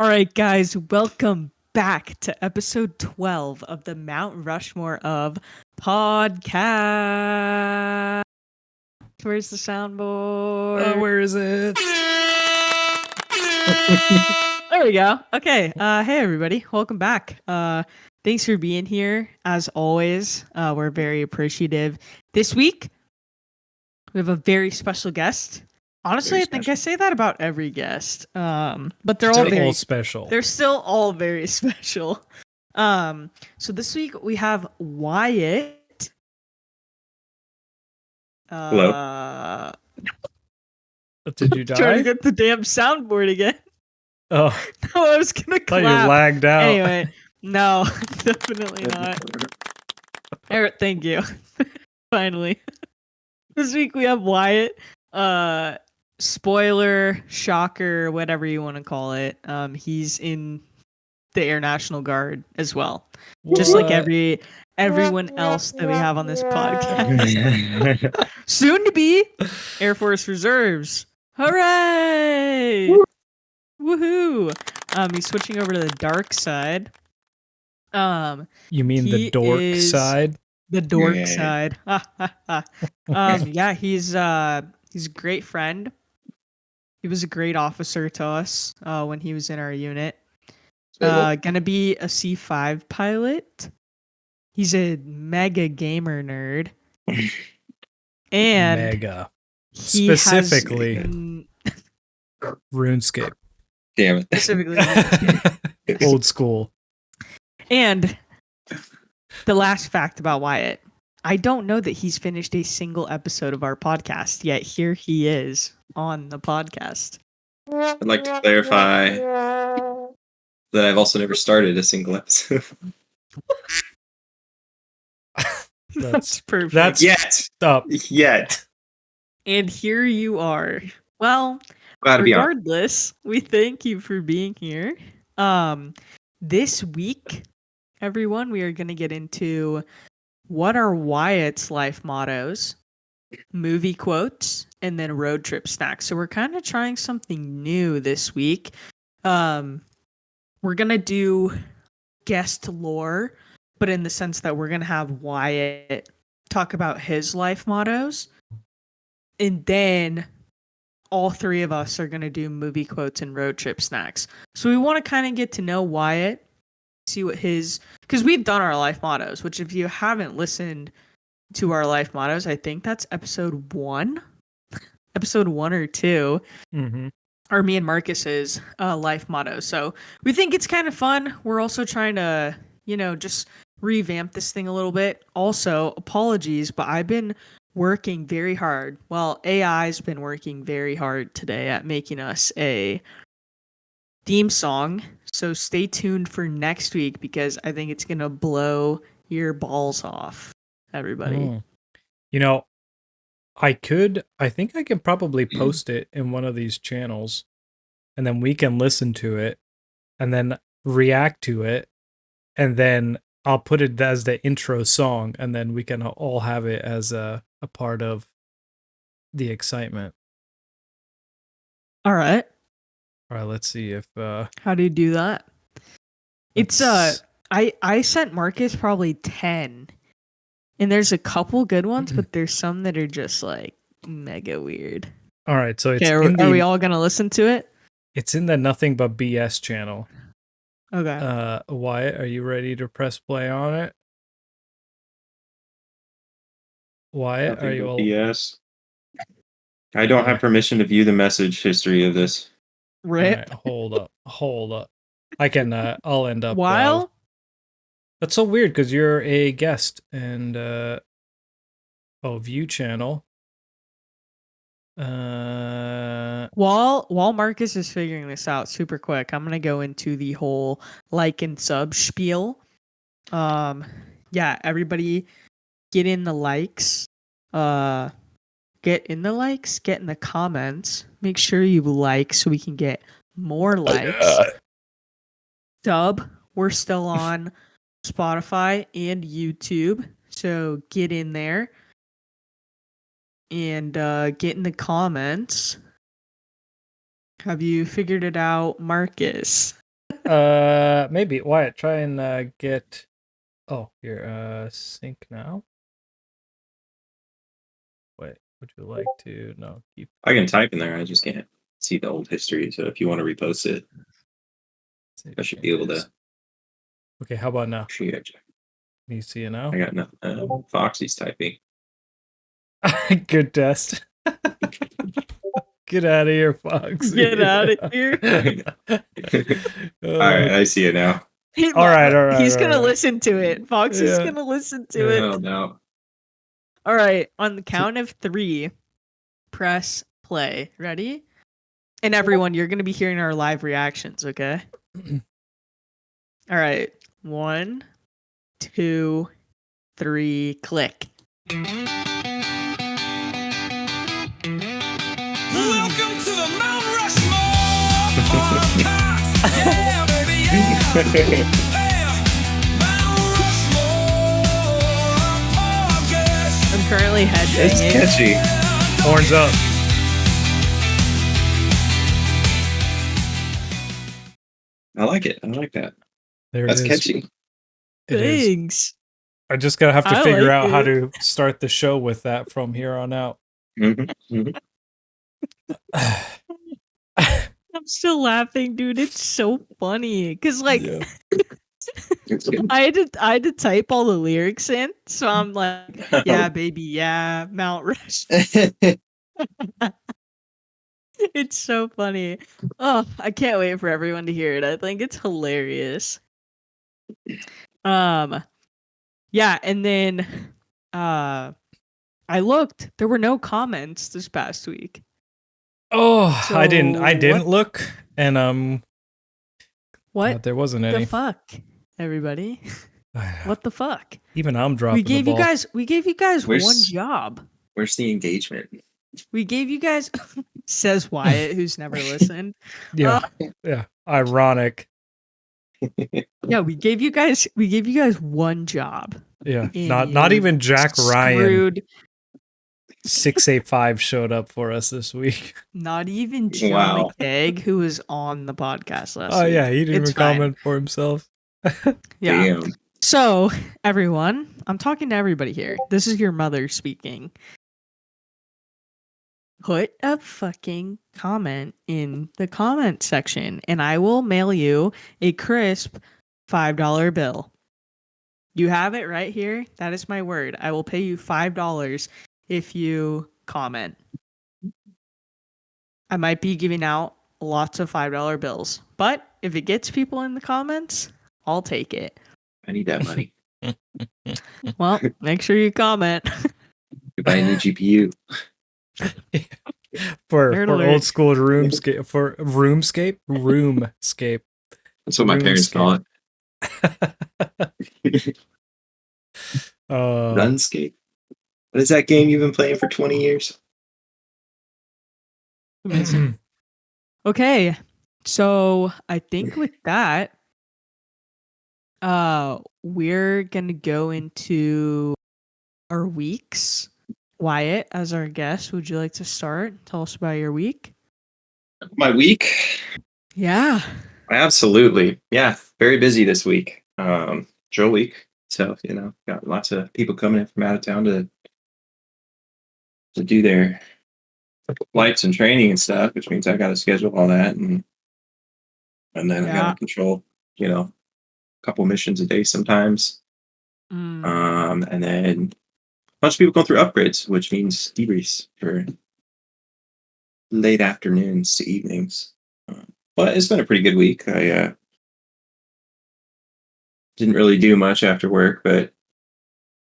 All right, guys, welcome back to episode 12 of the Mount Rushmore of podcast. Where's the soundboard? Where is it? There we go. Okay. Hey, everybody. Welcome back. Thanks for being here. As always, we're very appreciative. This week, we have a very special guest. Honestly, I think I say that about every guest. But they're all special. They're still all very special. So this week we have Wyatt. Hello. Did you die? Trying to get the damn soundboard again. Oh, No, I was gonna clap. thought you lagged out. Anyway, no, definitely not. Eric, thank you. Finally. This week we have Wyatt. Spoiler, shocker, whatever you want to call it. He's in the Air National Guard as well. Just like everyone else that we have on this podcast. Soon to be Air Force Reserves. Hooray! Woohoo! He's switching over to the dark side. You mean the dork side? The dork side. Yeah, he's a great friend. He was a great officer to us when he was in our unit. Gonna be a C5 pilot. He's a mega gamer nerd. And mega. Specifically RuneScape. Damn it. Specifically Old school. And the last fact about Wyatt. I don't know that he's finished a single episode of our podcast, yet here he is on the podcast. I'd like to clarify that I've also never started a single episode. That's perfect. That's Yet. And here you are. Well, Glad to be on. regardless, we thank you for being here. This week, everyone, we are going to get into what are Wyatt's life mottos, movie quotes, and then road trip snacks. So we're kind of trying something new this week. We're going to do guest lore, but in the sense that we're going to have Wyatt talk about his life mottos. And then all three of us are going to do movie quotes and road trip snacks. So we want to kind of get to know Wyatt, see what because we've done our life mottos, which if you haven't listened to our life mottos, I think that's episode 1 or 2, or me and Marcus's life motto. So we think it's kind of fun. We're also trying to, just revamp this thing a little bit. Also, apologies, but I've been working very hard. Well, AI's been working very hard today at making us a theme song. So stay tuned for next week because I think it's going to blow your balls off, everybody. I think I can probably post it in one of these channels and then we can listen to it and then react to it. And then I'll put it as the intro song and then we can all have it as a part of the excitement. All right. Let's see if how do you do that? It's I sent Marcus probably 10. And there's a couple good ones, but there's some that are just like mega weird. All right, so it's are we all going to listen to it? It's in the Nothing But BS channel. Okay. Wyatt, are you ready to press play on it? Wyatt, are you all... BS? I don't have permission to view the message history of this. Rip. Right, hold up. I can I'll end up That's so weird because you're a guest and view channel. While Marcus is figuring this out super quick, I'm gonna go into the whole like and sub spiel. Everybody get in the likes. Get in the comments. Make sure you like so we can get more likes. Sub. We're still on Spotify and YouTube, so get in there and get in the comments. Have you figured it out, Marcus? Maybe Wyatt, try and get. Oh, here. Sync now. Wait, would you like to? No, keep. I can type in there. I just can't see the old history. So if you want to repost it, I should be able to. Okay, how about now? Can you see it now? I got nothing. Foxy's typing. Good test. Get out of here, Fox. Get out of here. All right, I see it now. All right. He's gonna listen to it. Fox is gonna listen to it. Oh no. All right, on the count of 3, press play. Ready? And everyone, you're gonna be hearing our live reactions, okay? All right. 1, 2, 3, click. Welcome to the Mount Rushmore podcast. Yeah, baby, yeah. Mount Rushmore podcast. I'm currently It's headbanging. catchy. Horns up. I like it. I like that. There That's it is. catchy. It is. Thanks. I just gotta have to I figure like out how it. to start the show with that from here on out. I'm still laughing, dude. It's so funny. Cause like Yeah. It's good. I had to type all the lyrics in, so I'm like, yeah, baby, yeah, Mount Rushmore. It's so funny. Oh, I can't wait for everyone to hear it. I think it's hilarious. Yeah, and then I looked. There were no comments this past week. Oh, So I didn't what- look, and What there wasn't the any. fuck, everybody? What the fuck? Even I'm dropping We gave the you ball. guys Where's- one job. Where's the engagement? We gave you guys says Wyatt, who's never listened. Yeah, yeah. Ironic. Yeah, we gave you guys one job. Yeah, And not you even Jack Ryan Screwed. 685 showed up for us this week. Not even Joe Wow. McKegg, who was on the podcast last Oh week. yeah, he didn't It's even fine. comment for himself. Yeah. Damn. So, everyone, I'm talking to everybody here. This is your mother speaking. Put a fucking comment in the comment section, and I will mail you a crisp $5 bill. You have it right here. That is my word. I will pay you $5 if you comment. I might be giving out lots of $5 bills, but if it gets people in the comments, I'll take it. I need that money. Well, make sure you comment. You buy a new GPU. For Nerd alert. old school roomscape, for roomscape. That's what my parents call it. Runscape. What is that game you've been playing for 20 years? Okay, so I think with that, we're gonna go into our weeks. Wyatt, as our guest, would you like to start? Tell us about your week. My week? Yeah. Absolutely. Yeah. Very busy this week. Drill week. So, got lots of people coming in from out of town to do their flights and training and stuff, which means I got to schedule all that. And then I got to control, a couple missions a day sometimes. And then a bunch of people going through upgrades, which means debriefs for late afternoons to evenings. But it's been a pretty good week. I didn't really do much after work, but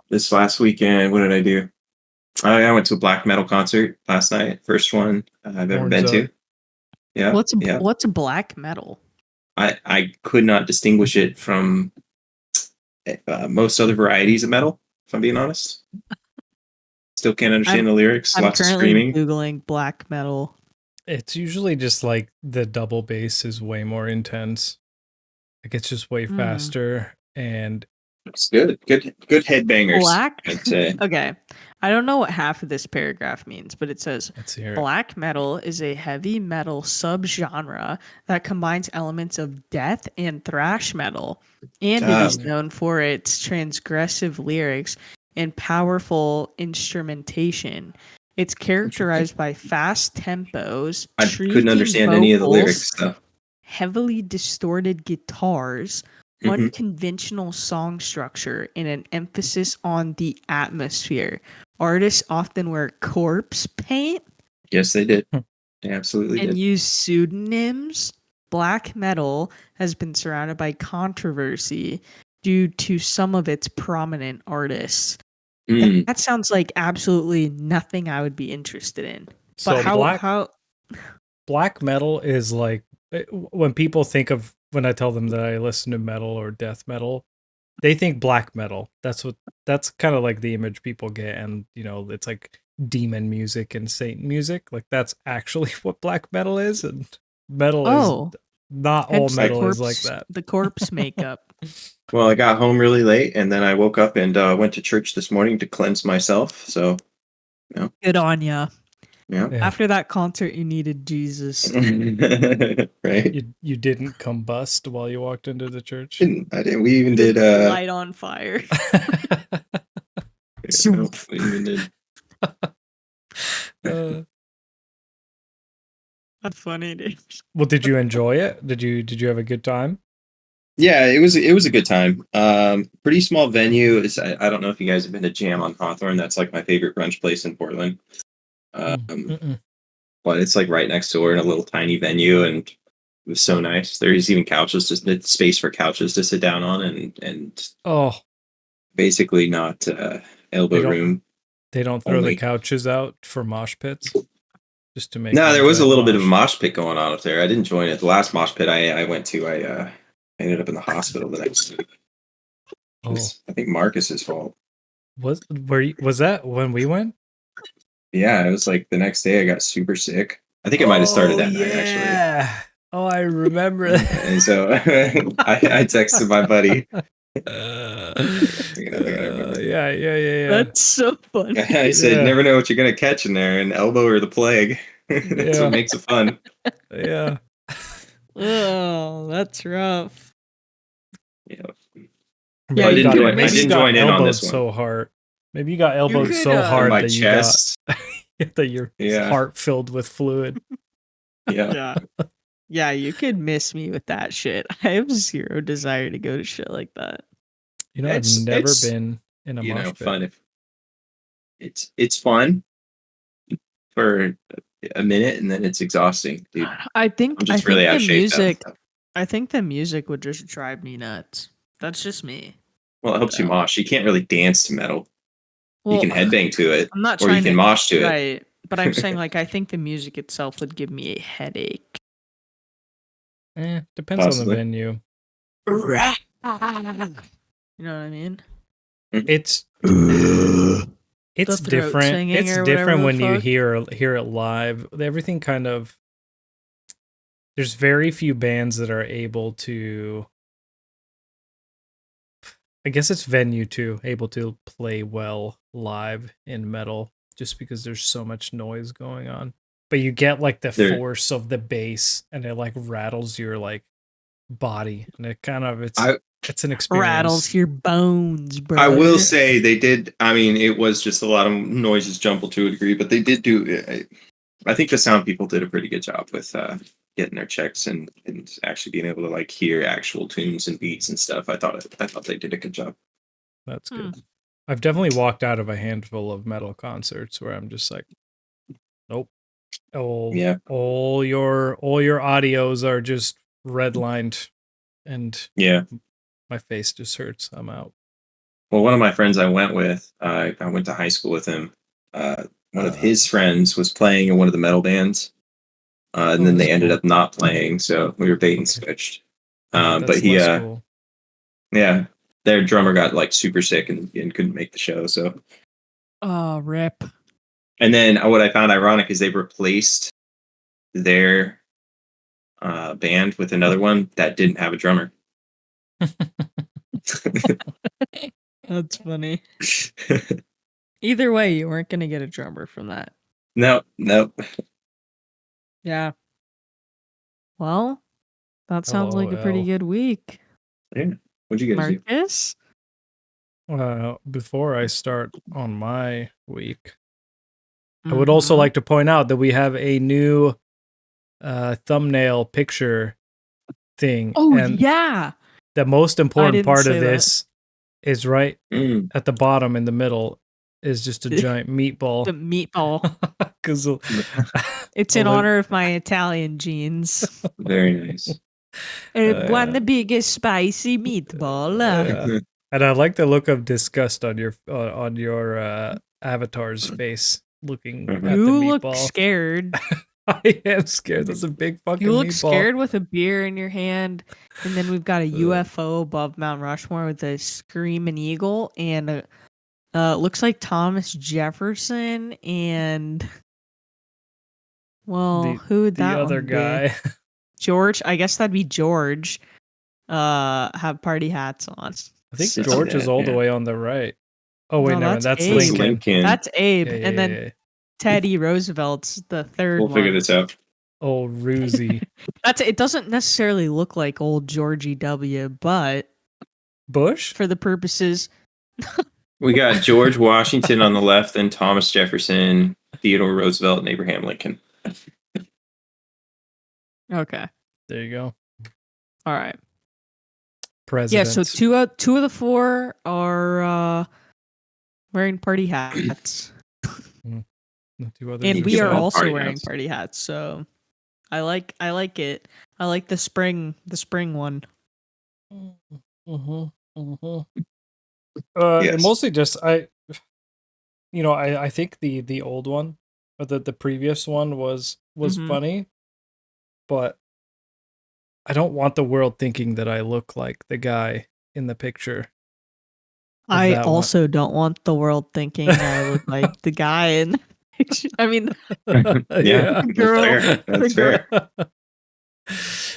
this last weekend, what did I do? I went to a black metal concert last night. First one I've ever been to. Yeah. What's black metal? I could not distinguish it from most other varieties of metal, if I'm being honest. Still can't understand the lyrics. I'm Lots of currently screaming. Googling black metal. It's usually just like the double bass is way more intense. Like it's just way faster and It's good. Good headbangers. Black. I'd say. Okay. I don't know what half of this paragraph means, but it says Let's hear it. black metal is a heavy metal subgenre that combines elements of death and thrash metal, and it is known for its transgressive lyrics and powerful instrumentation. It's characterized by fast tempos, I couldn't shrieking understand any of the vocals, lyrics stuff. heavily distorted guitars, Mhm. unconventional song structure, and an emphasis on the atmosphere. Artists often wear corpse paint Yes, they did. They absolutely and did. use pseudonyms. Black metal has been surrounded by controversy due to some of its prominent artists. Mm. That sounds like absolutely nothing I would be interested in. So But how black metal is like when people think of when I tell them that I listen to metal or death metal, they think black metal. That's kind of like the image people get, and it's like demon music and Satan music. Like that's actually what black metal is, and metal is not all hence the metal is like corpse- that. The corpse makeup. Well, I got home really late, and then I woke up and went to church this morning to cleanse myself. So, Good on ya. yeah. Yeah. After that concert, you needed Jesus. Right? You didn't combust while you walked into the church. I didn't. We even The did. light on fire. No, we even did. That's funny, dude. Well, did you enjoy it? Did you have a good time? Yeah, it was a good time. Pretty small venue. I don't know if you guys have been to Jam on Hawthorne. That's like my favorite brunch place in Portland. But it's like right next door in a little tiny venue, and it was so nice. There's even couches, just space for couches to sit down on, and basically not elbow room. They don't throw Only. the couches out for mosh pits just to make. No, there was a giant little bit of a mosh. mosh pit going on up there. I didn't join it. The last mosh pit I went to, I ended up in the hospital the next week. It was, I think, Marcus's fault. Was that when we went? Yeah, it was like the next day I got super sick. I think it might have started that night, actually. Oh, I remember that. And so I texted my buddy. Yeah. That's so funny. I said, never know what you're going to catch in there, an elbow or the plague. That's what makes it fun. Yeah. Oh, that's rough. Yeah. Yeah, I didn't join in on this one. So hard. Maybe you got elbowed could, so hard my that chest. you got that your heart filled with fluid. Yeah. Yeah, you could miss me with that shit. I have zero desire to go to shit like that. I've never been in a mosh pit. Fun it's fun for a minute, and then it's exhausting, dude. I think really out of the shape. music. I think the music would just drive me nuts. That's just me. Well, it helps you mosh. You can't really dance to metal. Well, you can headbang to it, I'm not or you can mosh to it. Right, but I'm saying like I think the music itself would give me a headache. Depends on the venue. You know what I mean? It's throat different. singing It's or different whatever when the you fuck. hear it live. Everything kind of. There's very few bands that are able to. I guess it's venue too, able to play well live in metal, just because there's so much noise going on. But you get like the force of the bass, and it like rattles your like body, and it kind of it's an experience. Rattles your bones, bro. I will say they did. I mean, it was just a lot of noises jumbled to a degree, but they did do. I think the sound people did a pretty good job with getting their checks and actually being able to like hear actual tunes and beats and stuff. I thought they did a good job. That's good. I've definitely walked out of a handful of metal concerts where I'm just like, nope. All your audios are just redlined, and my face just hurts. I'm out. Well, one of my friends I went with, I went to high school with him. One of his friends was playing in one of the metal bands, and then they ended up not playing, so we were bait and switched. But he, cool. Their drummer got like super sick and couldn't make the show. So, rip. And then what I found ironic is they replaced their band with another one that didn't have a drummer. That's funny. Either way, you weren't gonna get a drummer from that. Nope. Yeah. Well, that sounds like a pretty LOL. good week. Yeah. What'd you guys do? Marcus? Before I start on my week, I would also like to point out that we have a new thumbnail picture thing. Oh, and yeah. the most important didn't part say of that. this is right Mm. at the bottom in the middle is just a giant meatball. The meatball. 'Cause It's in honor of my Italian genes. Very nice. One the biggest spicy meatball. yeah. And I like the look of disgust on your avatar's face looking at the You look meatball. scared. I am scared. That's a big fucking You look meatball. scared with a beer in your hand, and then we've got a UFO above Mount Rushmore with a screaming eagle, and looks like Thomas Jefferson, and who would that the other one be? guy. George. I guess that'd be George. Have party hats on. I think Sits George in is that, all the yeah. way on the right. Oh wait, No, no, that's that's Abe. Lincoln. Lincoln. That's Abe, Yeah, and then Teddy Roosevelt's the third We'll one. figure this out. Old Roosie. It doesn't necessarily look like old Georgie W, but Bush? for the purposes, We got George Washington on the left, and Thomas Jefferson, Theodore Roosevelt, and Abraham Lincoln. okay, There you go. all right. Presidents. Yeah, so two of the four are wearing party hats, The two others and are we are sad. also party wearing hats. party hats. So I like it. I like the spring one. Yes. Mostly just I think the old one or the previous one was Mhm. funny, but I don't want the world thinking that I look like the guy in the picture. I that one. also don't want the world thinking I look like the guy in the picture. I mean, Yeah, girl. That's fair.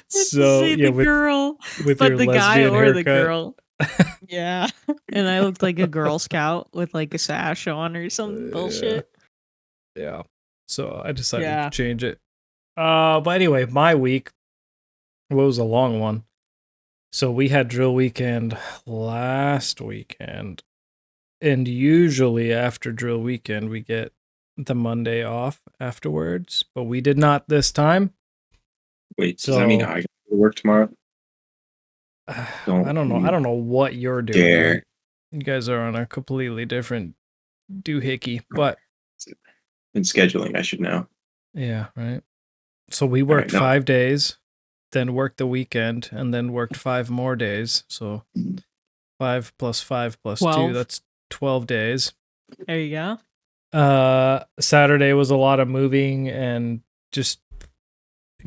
So see yeah, the with girl, with but your the guy lesbian or the haircut. girl. Yeah, and I looked like a Girl Scout with like a sash on or some bullshit. Yeah. So I decided Yeah. to change it. But anyway, my week was a long one. So we had drill weekend last weekend. And usually after drill weekend, we get the Monday off afterwards. But we did not this time. Wait, does that mean I got to work tomorrow? I don't know. I don't know what you're doing. Dare. You guys are on a completely different doohickey. But In scheduling, I should know. yeah, right. So we worked 5 days, then worked the weekend, and then worked 5 more days. So 5 plus 5 plus 12. 2, that's 12 days. There you go. Saturday was a lot of moving and just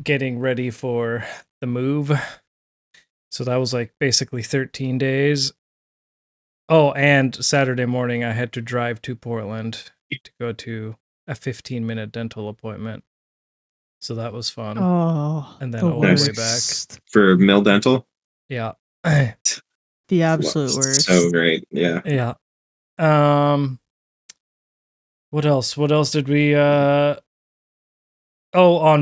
getting ready for the move. So that was like basically 13 days. Oh, and Saturday morning I had to drive to Portland to go to a 15-minute dental appointment. So that was fun. Oh, And then the all the way worst. back. For Mill Dental? Yeah. The absolute worst. So great. Yeah. Yeah. What else? What else did we on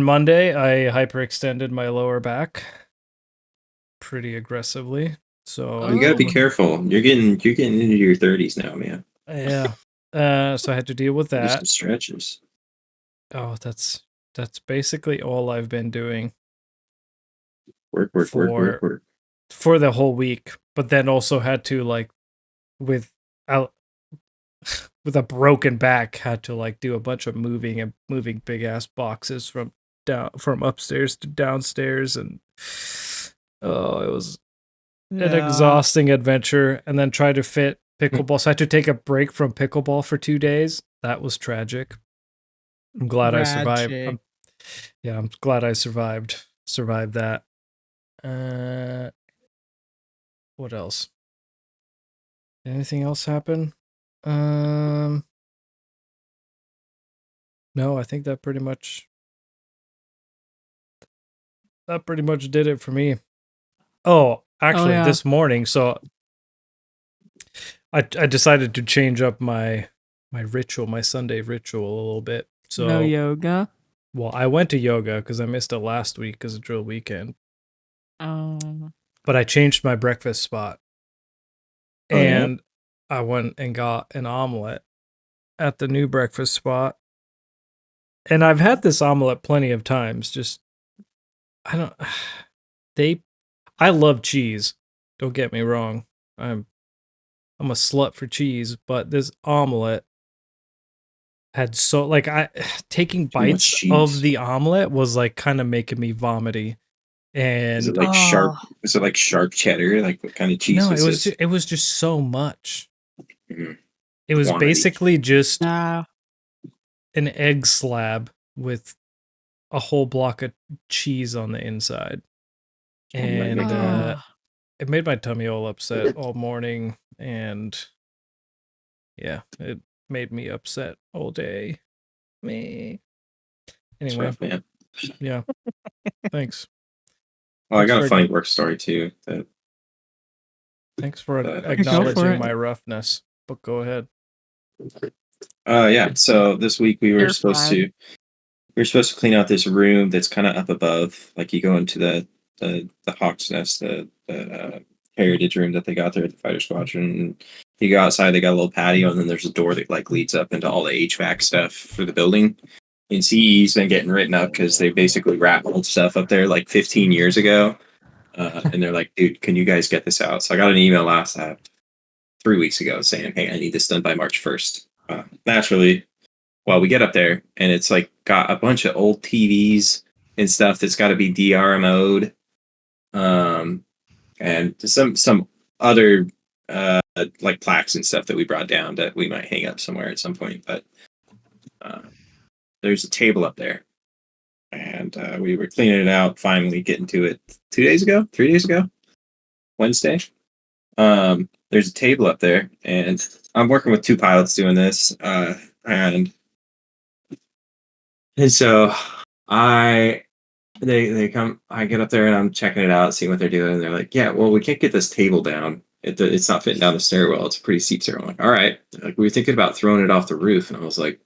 Monday I hyperextended my lower back pretty aggressively. So You gotta be careful. You're getting into your 30s now, man. yeah. So I had to deal with Do that. some stretches. Oh, that's basically all I've been doing Work. for the whole week. But then also had to like with a broken back had to like do a bunch of moving big ass boxes from upstairs to downstairs, and it was an exhausting adventure. And then try to fit pickleball. So I had to take a break from pickleball for 2 days. That was tragic. I'm glad I survived. I'm glad I survived that. What else? Anything else happen? No, I think that pretty much did it for me. Oh, actually, this morning, so I decided to change up my ritual, my Sunday ritual a little bit. So No yoga. well, I went to yoga because I missed it last week because of drill weekend. But I changed my breakfast spot. Oh, yeah? And I went and got an omelet at the new breakfast spot. And I've had this omelet plenty of times. Just, I love cheese. Don't get me wrong. I'm a slut for cheese, but this omelet had taking Too much bites cheese. of the omelet was like kind of making me vomity. Is And it like sharp? Is it like sharp cheddar? Like what kind of cheese no, was this? it was just so much. Mhm. It was Quantity. basically just Nah. an egg slab with a whole block of cheese on the inside. And it made my tummy all upset all morning. And yeah, it made me upset all day. Me. It's Anyway, rough, man. yeah. Thanks. Well, I got a Thanks funny work story too. Thanks for Go for acknowledging it. my roughness. But go ahead. Yeah. So this week we were You're supposed fine. to clean out this room that's kind of up above. Like you go into the Hawk's Nest, the heritage room that they got there at the fighter squadron. And you go outside, they got a little patio, and then there's a door that like leads up into all the HVAC stuff for the building. And CE's been getting written up because they basically wrapped old stuff up there like 15 years ago. And they're like, dude, can you guys get this out? So I got an email 3 weeks ago saying, hey, I need this done by March 1st. Naturally, well, we get up there and it's like got a bunch of old TVs and stuff that's got to be DRMO'd. And some other like plaques and stuff that we brought down that we might hang up somewhere at some point. But there's a table up there. And we were cleaning it out, finally getting to it 3 days ago, Wednesday. There's a table up there, and I'm working with 2 pilots doing this. And so they come, I get up there and I'm checking it out, seeing what they're doing. And they're like, yeah, well, we can't get this table down. It's not fitting down the stairwell. It's a pretty steep stairwell. I'm like, all right. Like, we were thinking about throwing it off the roof. And I was like,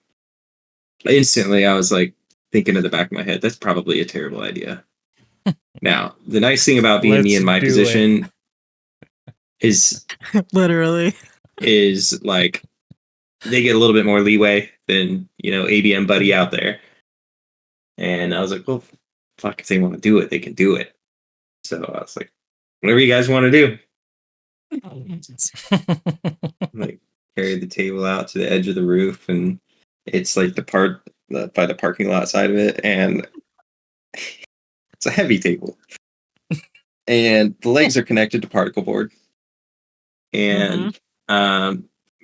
instantly, I was like, thinking in the back of my head, that's probably a terrible idea. Now, the nice thing about being me in my position is literally is like they get a little bit more leeway than, ABM buddy out there. And I was like, well, fuck, if they want to do it, they can do it. So I was like, whatever you guys want to do. Like carried the table out to the edge of the roof, and it's like the part by the parking lot side of it, and it's a heavy table. And the legs are connected to particle board. And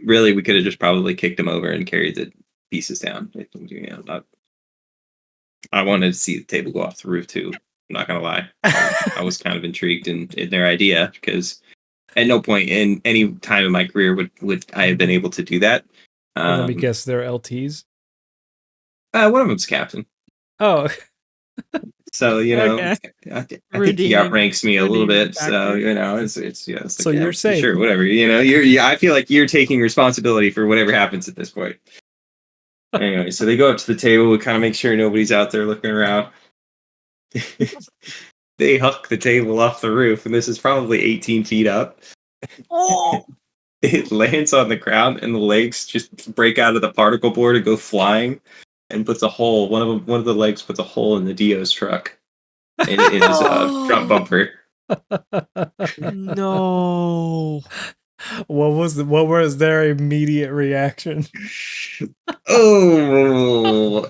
really, we could have just probably kicked them over and carried the pieces down. I wanted to see the table go off the roof too. I'm not gonna lie. I was kind of intrigued in their idea, because at no point in any time in my career would I have been able to do that. Let me guess, they're LTs? One of them's captain. Oh. So, Okay. I think he outranks me a little bit. So, it's like, so you're safe. Sure, whatever. I feel like you're taking responsibility for whatever happens at this point. Anyway, so they go up to the table. We kind of make sure nobody's out there looking around. They huck the table off the roof, and this is probably 18 feet up. Oh. It lands on the ground, and the legs just break out of the particle board and go flying, and puts a hole. One of the legs puts a hole in the Dio's truck, and it is a front bumper. No. What was their immediate reaction? And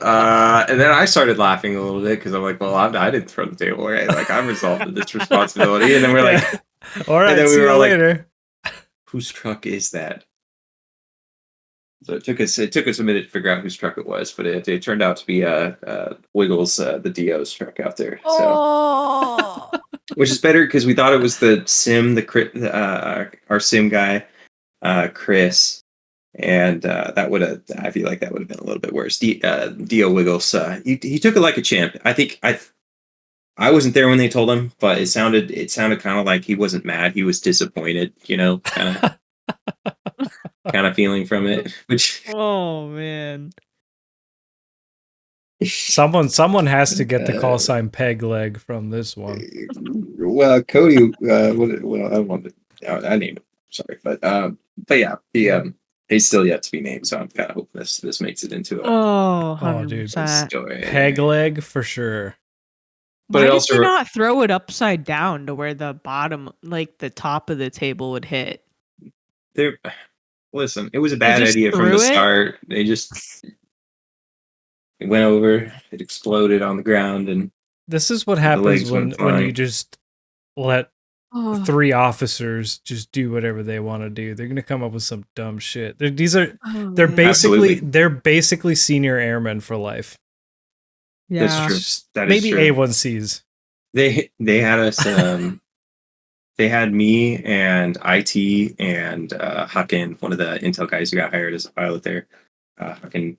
then I started laughing a little bit, because I'm like, well, I didn't throw the table, right? Like, I'm resolved this responsibility. And then we're like, all right, and then see you later. Like, whose truck is that? So it took us a minute to figure out whose truck it was, but it turned out to be Wiggles, the Dio's truck out there. So, which is better, because we thought it was the sim, our sim guy, Chris, and I feel like that would have been a little bit worse. Dio Wiggles, he took it like a champ. I think I wasn't there when they told him, but it sounded kind of like he wasn't mad. He was disappointed, kind of. kind of feeling from it. Which Oh man. Someone has to get the call sign peg leg from this one. well, Cody, well, I don't want to. I named him. Sorry, but yeah, he's still yet to be named. So I'm kind of hoping this makes it into a Oh, dude. 100%. story. Peg leg for sure. But Why it did also- you not throw it upside down to where the bottom, like the top of the table would hit? There, listen, it was a bad just idea from threw the it? start. They just it went over. It exploded on the ground, and This is what legs happens went when you flying. just let Oh, 3 officers just do whatever they want to do. They're gonna come up with some dumb shit. They're man. basically senior airmen for life. Yeah. That's true. Just That is maybe true. A1Cs. They had us. They had me and IT and Huckin, one of the Intel guys who got hired as a pilot there. Huckin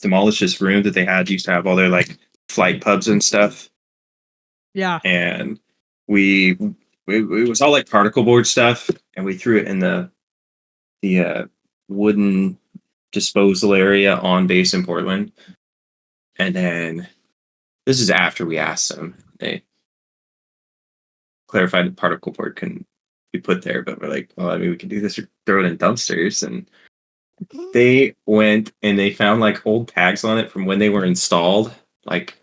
demolished this room that they had. Used to have all their like flight pubs and stuff, Yeah. and it was all like particle board stuff, and we threw it in the wooden disposal area on base in Portland. And then this is after we asked them. They clarified that particle board couldn't be put there, but we're like, well, I mean, we can do this or throw it in dumpsters. And they went and they found like old tags on it from when they were installed, like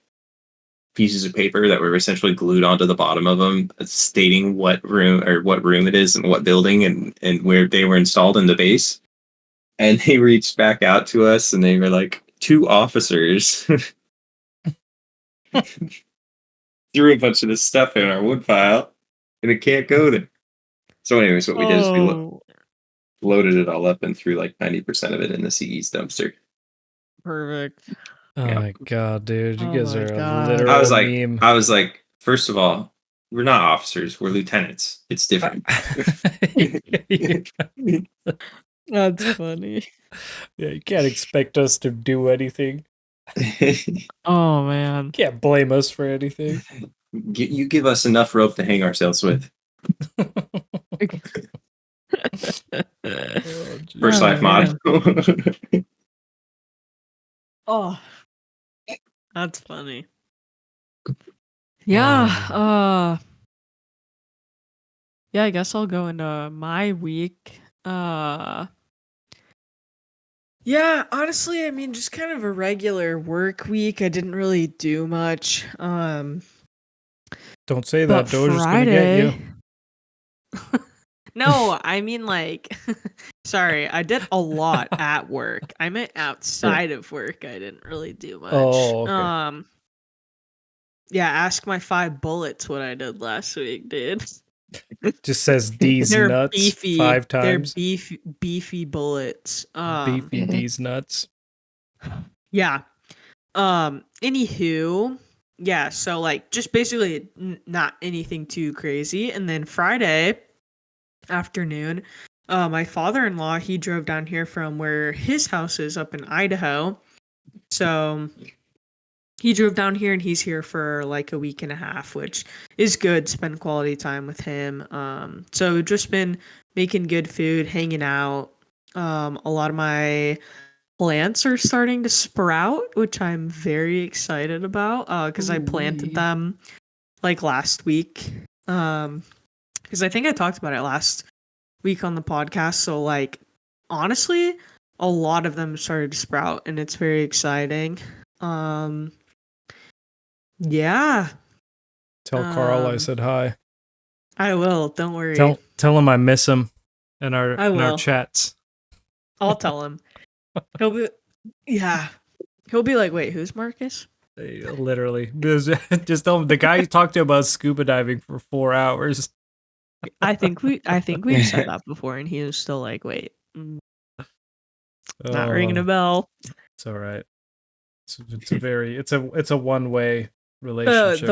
pieces of paper that were essentially glued onto the bottom of them, stating what room it is and what building and where they were installed in the base. And they reached back out to us and they were like, 2 officers threw a bunch of this stuff in our wood pile and it can't go there. So anyways, what we did is we loaded it all up and threw like 90% of it in the CE's dumpster. Perfect. Oh Yeah. my god, dude. You Oh guys my are God. a literal meme. I was like, first of all, we're not officers, we're lieutenants. It's different. That's funny. Yeah, you can't expect us to do anything. Oh man. Can't blame us for anything. You give us enough rope to hang ourselves with. First life man. motto. Oh, that's funny. Yeah. Yeah. I guess I'll go into my week. Yeah. Honestly, I mean, just kind of a regular work week. I didn't really do much. Don't say But that. Doja's gonna get you. No, I mean like sorry, I did a lot at work. I meant outside of work. I didn't really do much. Oh, okay. Yeah, ask my 5 bullets what I did last week, dude. Just says D's They're nuts beefy. 5 times. They're beefy bullets. Beefy D's nuts. Yeah. Anywho, yeah, so like just basically not anything too crazy. And then Friday afternoon, my father-in-law, he drove down here from where his house is up in Idaho. So he drove down here and he's here for like a week and a half, which is good. Spend quality time with him. So we've just been making good food, hanging out. A lot of my plants are starting to sprout, which I'm very excited about because I planted them like last week. Because I think I talked about it last week on the podcast. So like honestly, a lot of them started to sprout and it's very exciting. Yeah. Tell Carl I said hi. I will. Don't worry. Tell him I miss him in our I will. chats. I'll tell him. He'll be like, wait, who's Marcus? Literally. Just tell him the guy you talked to about scuba diving for 4 hours. I think we've said that before, and he was still like, wait, not ringing a bell. It's all right. It's a one-way relationship.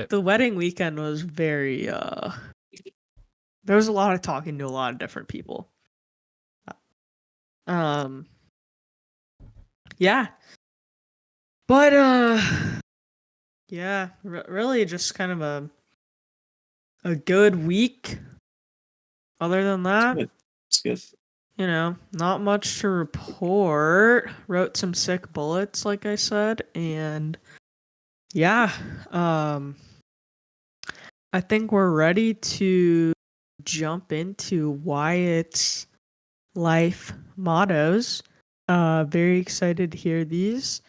The wedding weekend was very there was a lot of talking to a lot of different people. Yeah. But yeah, really just kind of a good week. Other than that, It's good. not much to report. Wrote some sick bullets, like I said, and yeah, I think we're ready to jump into Wyatt's life mottos. Very excited to hear these.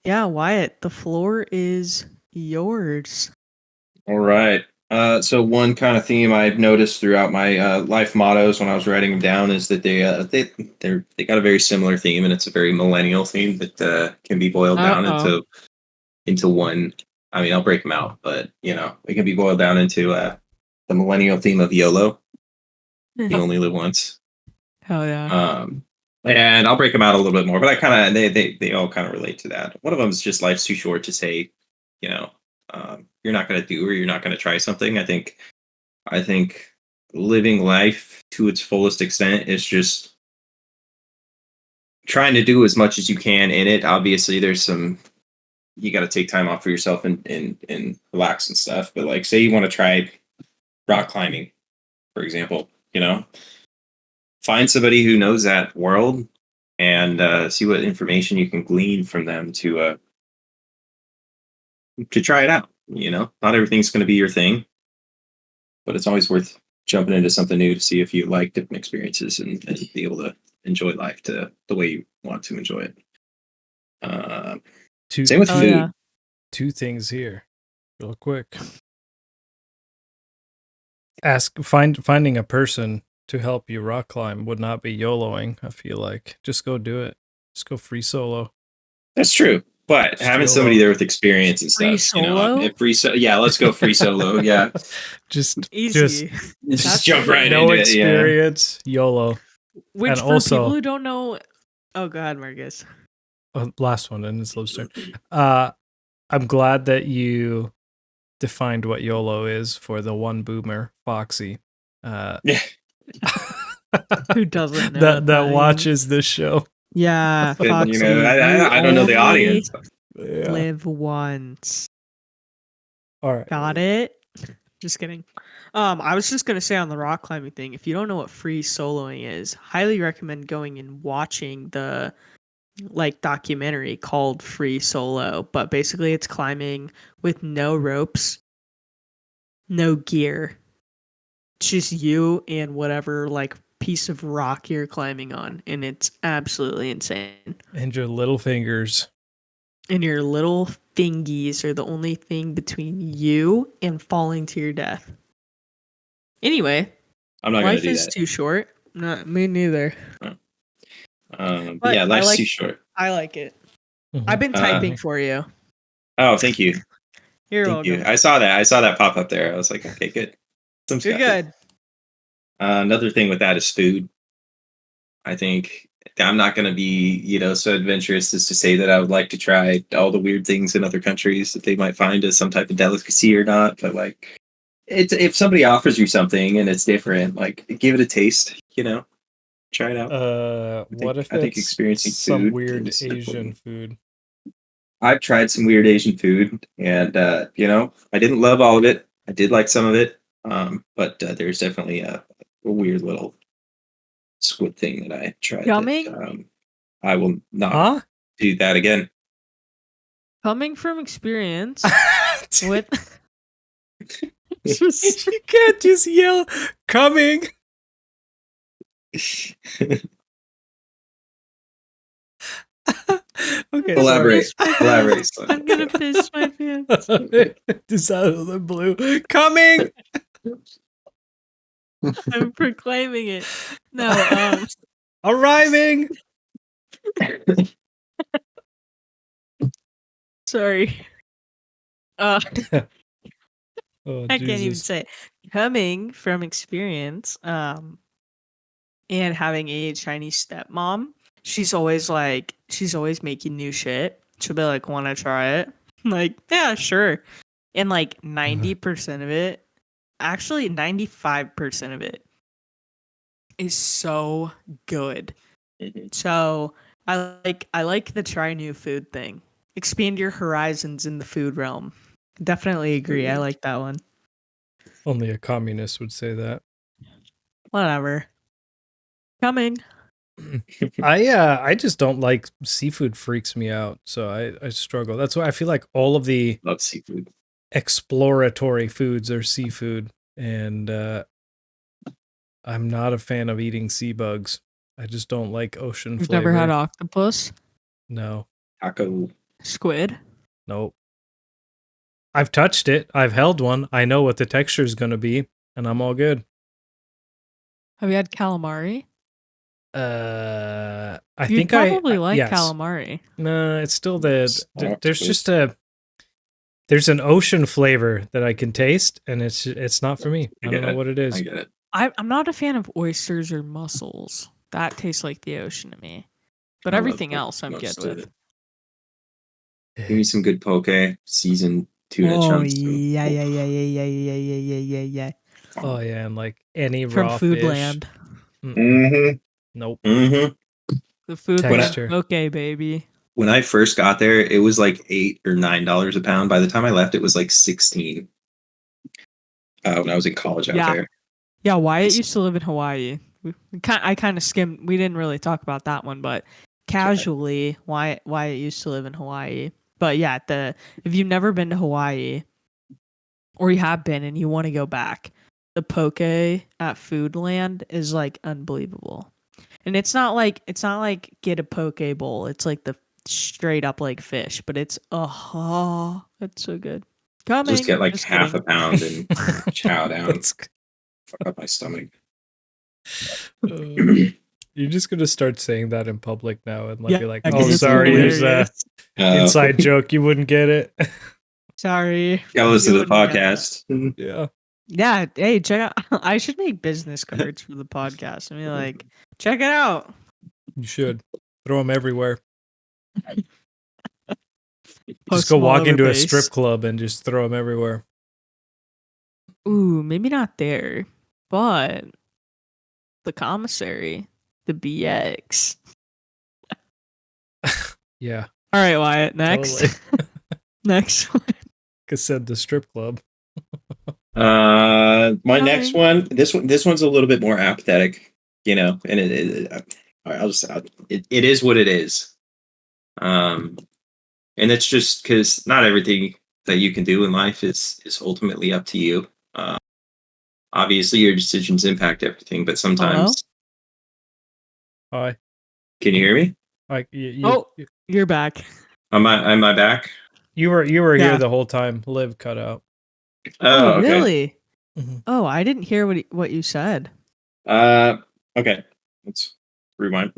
Yeah, Wyatt, the floor is yours. All right. So one kind of theme I've noticed throughout my life mottos when I was writing them down is that they got a very similar theme, and it's a very millennial theme that can be boiled down into one. I mean, I'll break them out, but it can be boiled down into the millennial theme of YOLO. You only live once. Hell yeah. And I'll break them out a little bit more, but I kind of they all kind of relate to that. One of them is just life's too short to say, you're not going to do or you're not going to try something. I think living life to its fullest extent is just trying to do as much as you can in it. Obviously, there's you got to take time off for yourself and relax and stuff. But like, say you want to try rock climbing, for example, find somebody who knows that world and see what information you can glean from them to try it out. Not everything's going to be your thing, but it's always worth jumping into something new to see if you like different experiences and be able to enjoy life to the way you want to enjoy it. Same with food. Yeah. 2 things here, real quick. Finding a person to help you rock climb would not be YOLOing. I feel like just go do it. Just go free solo. That's true. But having somebody there with experience and Free stuff, solo? Yeah, let's go free solo. Yeah, just Easy. just jump right no into experience, YOLO. Which And for also- people who don't know, oh god, Marcus. Last one, and it's Love's turn. I'm glad that you defined what YOLO is for the one boomer, Foxy. Yeah. Who doesn't know that watches this show. Yeah, But, Foxy. I don't know the only audience. Yeah. Live once. All right. Got it? Just kidding. I was just gonna say on the rock climbing thing, if you don't know what free soloing is, highly recommend going and watching the documentary called Free Solo. But basically it's climbing with no ropes, no gear. It's just you and whatever piece of rock you're climbing on, and it's absolutely insane. And your little fingers. And your little fingies are the only thing between you and falling to your death. Anyway, I'm not gonna life do is that. too short. Not me neither. But yeah, life's too short. I like it. Mhm. I've been typing for you. Oh, thank you. You're Thank welcome. you. I saw that pop up there. I was like, okay, good. Some You're stuff. good. Another thing with that is food. I think I'm not going to be, so adventurous as to say that I would like to try all the weird things in other countries that they might find as some type of delicacy or not. But if somebody offers you something and it's different, give it a taste. Try it out. What if I think it's experiencing some food weird is Asian important. food? I've tried some weird Asian food, and I didn't love all of it. I did like some of it, but there's definitely a weird little squid thing that I tried. Coming? I will not do that again. Coming from experience Huh? with You can't just yell coming. Okay, Elaborate. Elaborate. I'm gonna piss my pants. Just out of the blue. Coming. I'm proclaiming it. No, Arriving. sorry. Oh, I can't even Jesus. say it. Coming from experience, and having a Chinese stepmom, she's always making new shit. She'll be like, wanna try it? Yeah, sure. And 90% of it, actually 95% of it is so good. So I like the try new food thing. Expand your horizons in the food realm. Definitely agree. I like that one. Only a communist would say that. Whatever. Coming. I just don't like seafood. Freaks me out, so I struggle. That's why I feel like all of the Love seafood. exploratory foods are seafood, and I'm not a fan of eating sea bugs. I just don't like ocean You've flavor. never had octopus? No, Taco. Squid? nope. I've touched it. I've held one. I know what the texture is going to be, and I'm all good. Have you had calamari? I You'd think probably like yes. calamari. No, it's still It's there's just there's an ocean flavor that I can taste, and it's not for me. I don't know what it is. I get it. I'm not a fan of oysters or mussels. That tastes like the ocean to me. But I love everything poke else I'm good most with. of it. Give me some good poke, seasoned tuna Oh chunks. yeah. Oh yeah, and like any From raw fish. Foodland. Mm-hmm. Nope. Mm-hmm. The Foodland Texture. poke, baby. When I first got there, it was like $8 or $9 a pound. By the time I left, it was like 16. When I was in college out there. Yeah, Wyatt used to live in Hawaii. I kind of skimmed. We didn't really talk about that one, but casually, Wyatt used to live in Hawaii. But yeah, if you've never been to Hawaii, or you have been and you want to go back, the poke at Foodland is like unbelievable. And it's not like get a poke bowl. It's like the straight up like fish, but it's it's so good. Coming. Just get like Just half kidding. a pound and chow down. That's- Fuck up my stomach. You're just gonna start saying that in public now and like be like, because "Oh, it's sorry, there's a hilarious. inside joke. You wouldn't get it." Sorry. Gotta listen to You the wouldn't get podcast. Yeah. Yeah, hey, check out. I should make business cards for the podcast. I mean, like, check it out. You should throw them everywhere. Post Just go them all walk over into a base. strip club and just throw them everywhere. Ooh, maybe not there, but the commissary, the BX. Yeah. All right, Wyatt. Next, Totally. next one. Like I said, the strip club. My Fine. next one. This one's a little bit more apathetic, and it is what it is. And it's just because not everything that you can do in life is ultimately up to you. Obviously, your decisions impact everything, but sometimes. Hi. Can you hear me? Like You're back. Am I back? you were Yeah. here the whole time. Liv cut out. Oh, okay. Really? Mhm. Oh, I didn't hear what you said. Okay. Let's rewind.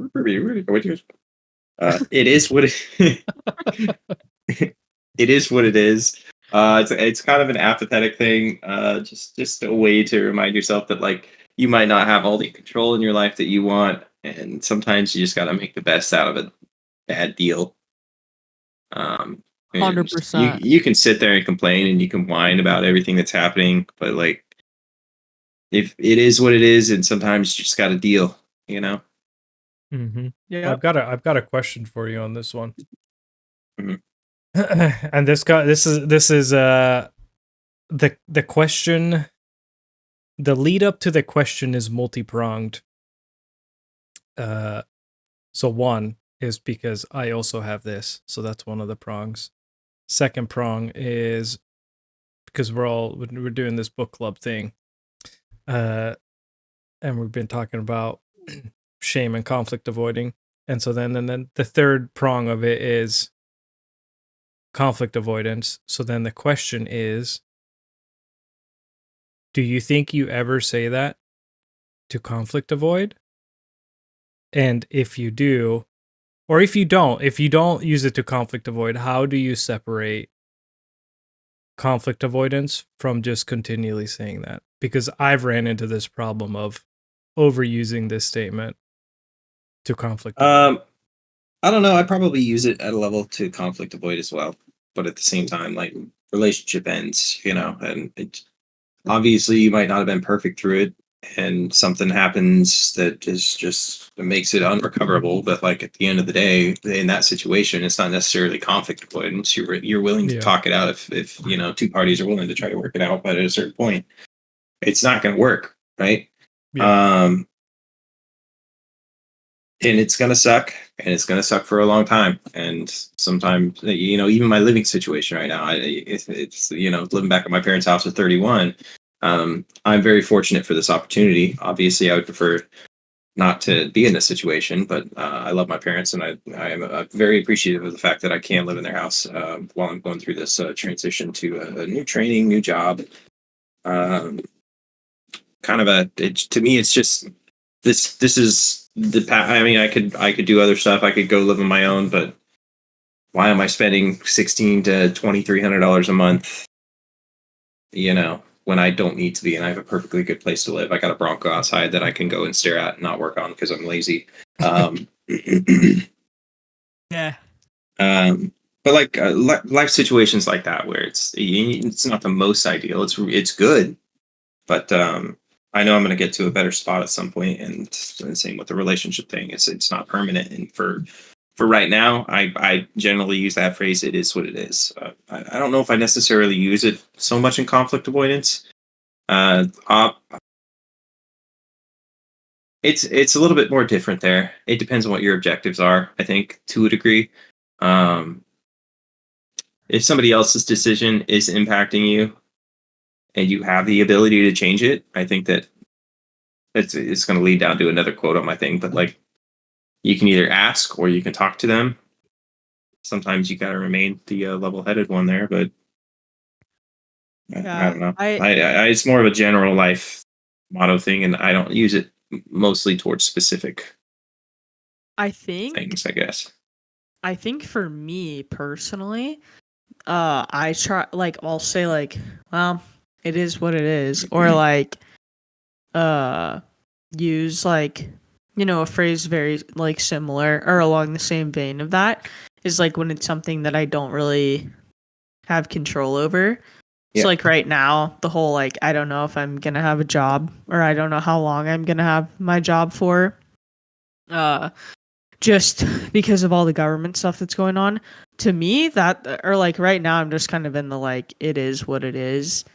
It is what it. It is what it is. It's kind of an apathetic thing. Just a way to remind yourself that like you might not have all the control in your life that you want, and sometimes you just got to make the best out of a bad deal. 100%. You can sit there and complain and you can whine about everything that's happening, but like if it is what it is, and sometimes you just got to deal. Mm-hmm. Yeah. I've got a question for you on this one. Mhm. And this is the question. The lead up to the question is multi-pronged. So one is because I also have this, so that's one of the prongs. Second prong is because we're doing this book club thing, and we've been talking about shame and conflict avoiding, and so then the third prong of it is conflict avoidance. So then the question is, do you think you ever say that to conflict avoid? And if you do, or if you don't use it to conflict avoid, how do you separate conflict avoidance from just continually saying that? Because I've ran into this problem of overusing this statement to conflict avoid. I don't know. I probably use it at a level to conflict avoid as well, but at the same time, like relationship ends, and obviously you might not have been perfect through it, and something happens that just makes it unrecoverable. But like at the end of the day, in that situation, it's not necessarily conflict avoidance. You're willing to talk it out if two parties are willing to try to work it out, but at a certain point, it's not going to work, right? Yeah. and it's gonna suck, and it's gonna suck for a long time. And sometimes, even my living situation right now, it's living back at my parents' house at 31. I'm very fortunate for this opportunity. Obviously, I would prefer not to be in this situation, but I love my parents, and I am very appreciative of the fact that I can live in their house while I'm going through this transition to a new training, new job. To me, it's just this is the path. I mean, I could do other stuff. I could go live on my own, but why am I spending $1,600 to $2,300 a month? When I don't need to be, and I have a perfectly good place to live. I got a Bronco outside that I can go and stare at and not work on because I'm lazy. Yeah. But like life situations like that where it's not the most ideal. It's good, but I know I'm going to get to a better spot at some point. And same with the relationship thing. It's not permanent. And for right now, I generally use that phrase. It is what it is. I don't know if I necessarily use it so much in conflict avoidance. It's a little bit more different there. It depends on what your objectives are, I think, to a degree. If somebody else's decision is impacting you and you have the ability to change it, I think that it's going to lead down to another quote on my thing. But like, you can either ask or you can talk to them. Sometimes you got to remain the level-headed one there, but I don't know. It's more of a general life motto thing, and I don't use it mostly towards specific things, I guess. I think for me personally, I try, like, I'll say, like, well, it is what it is, or like use, like, a phrase very, like, similar or along the same vein of that is like when it's something that I don't really have control over. So like right now, the whole, like, I don't know if I'm gonna have a job, or I don't know how long I'm gonna have my job for, just because of all the government stuff that's going on. To me, that, or like right now, I'm just kind of in the, like, it is what it is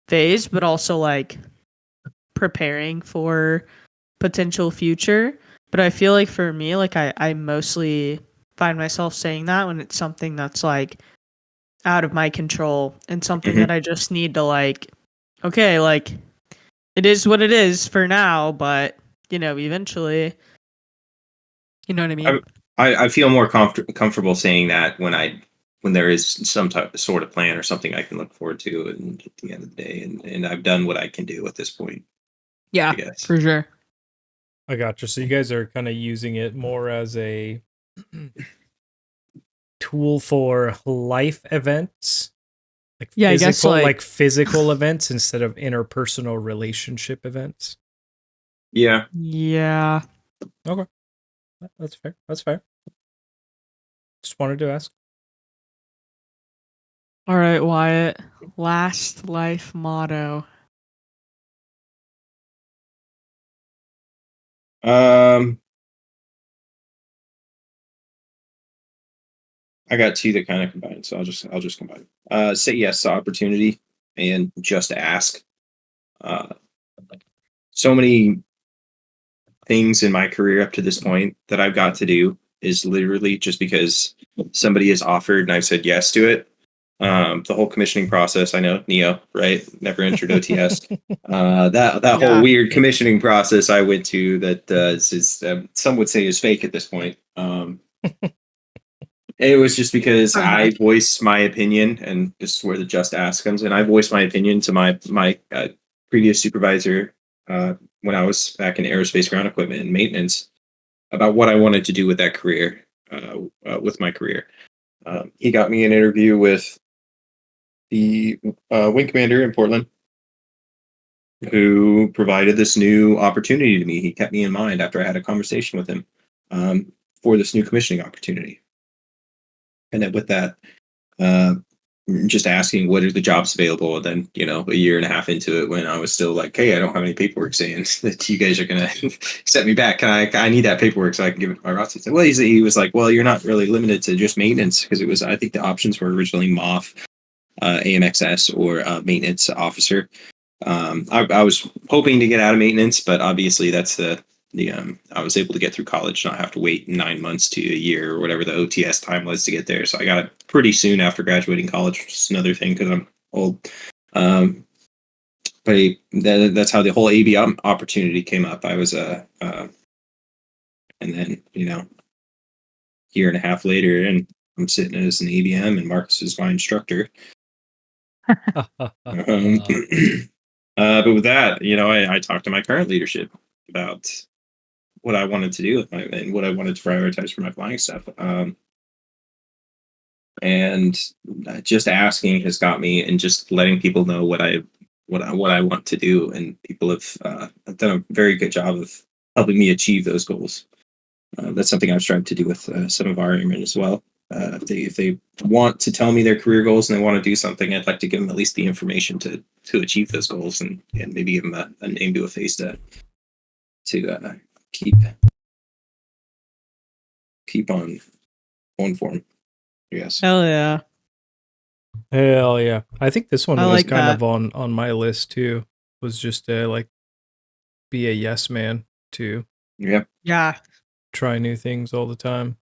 phase, but also like preparing for potential future. But I feel like for me, like I mostly find myself saying that when it's something that's like out of my control and something that I just need to, like, okay, like, it is what it is for now, but eventually, you know what I mean? I feel more comfortable saying that when there is some sort of plan or something I can look forward to, and at the end of the day, and I've done what I can do at this point. Yeah, I guess. for sure. I gotcha. So you guys are kind of using it more as a tool for life events, like yeah, physical, I guess like physical events instead of interpersonal relationship events. Yeah. Yeah. Okay. That's fair. That's fair. Just wanted to ask. All right, Wyatt. Last life motto. I got two that kind of combine, so I'll just combine. Say yes to opportunity and just ask. So many things in my career up to this point that I've got to do is literally just because somebody has offered and I've said yes to it. The whole commissioning process, I know, Neo, right? Never entered OTS. That whole weird commissioning process I went to that is some would say is fake at this point. It was just because I voiced my opinion, and this is where the just ask comes in. I voiced my opinion to my previous supervisor when I was back in aerospace ground equipment and maintenance about what I wanted to do with that career, with my career. He got me an interview with the wing commander in Portland, who provided this new opportunity to me. He kept me in mind after I had a conversation with him for this new commissioning opportunity. And then with that, just asking what are the jobs available. And then, a year and a half into it, when I was still like, hey, I don't have any paperwork saying that you guys are going to set me back. I need that paperwork so I can give it my roster. Well, he was like, well, you're not really limited to just maintenance, because I think the options were originally MOF, AMXS, or maintenance officer. I was hoping to get out of maintenance, but obviously that's the I was able to get through college, not have to wait 9 months to a year or whatever the OTS time was to get there. So I got it pretty soon after graduating college, which is another thing because I'm old. But that's how the whole ABM opportunity came up. I was and then year and a half later, and I'm sitting as an ABM, and Marcus is my instructor. But with that, I talked to my current leadership about what I wanted to do and what I wanted to prioritize for my flying stuff. And just asking has got me, and just letting people know what I want to do, and people have done a very good job of helping me achieve those goals. That's something I've strived to do with some of our airmen as well. If they want to tell me their career goals and they want to do something, I'd like to give them at least the information to achieve those goals, and maybe give them a name to a face to keep on going for them. Yes. Hell yeah. Hell yeah. I think this one I was like kind that. of on my list too. Was just to be a yes man too. Yeah. Yeah. Try new things all the time.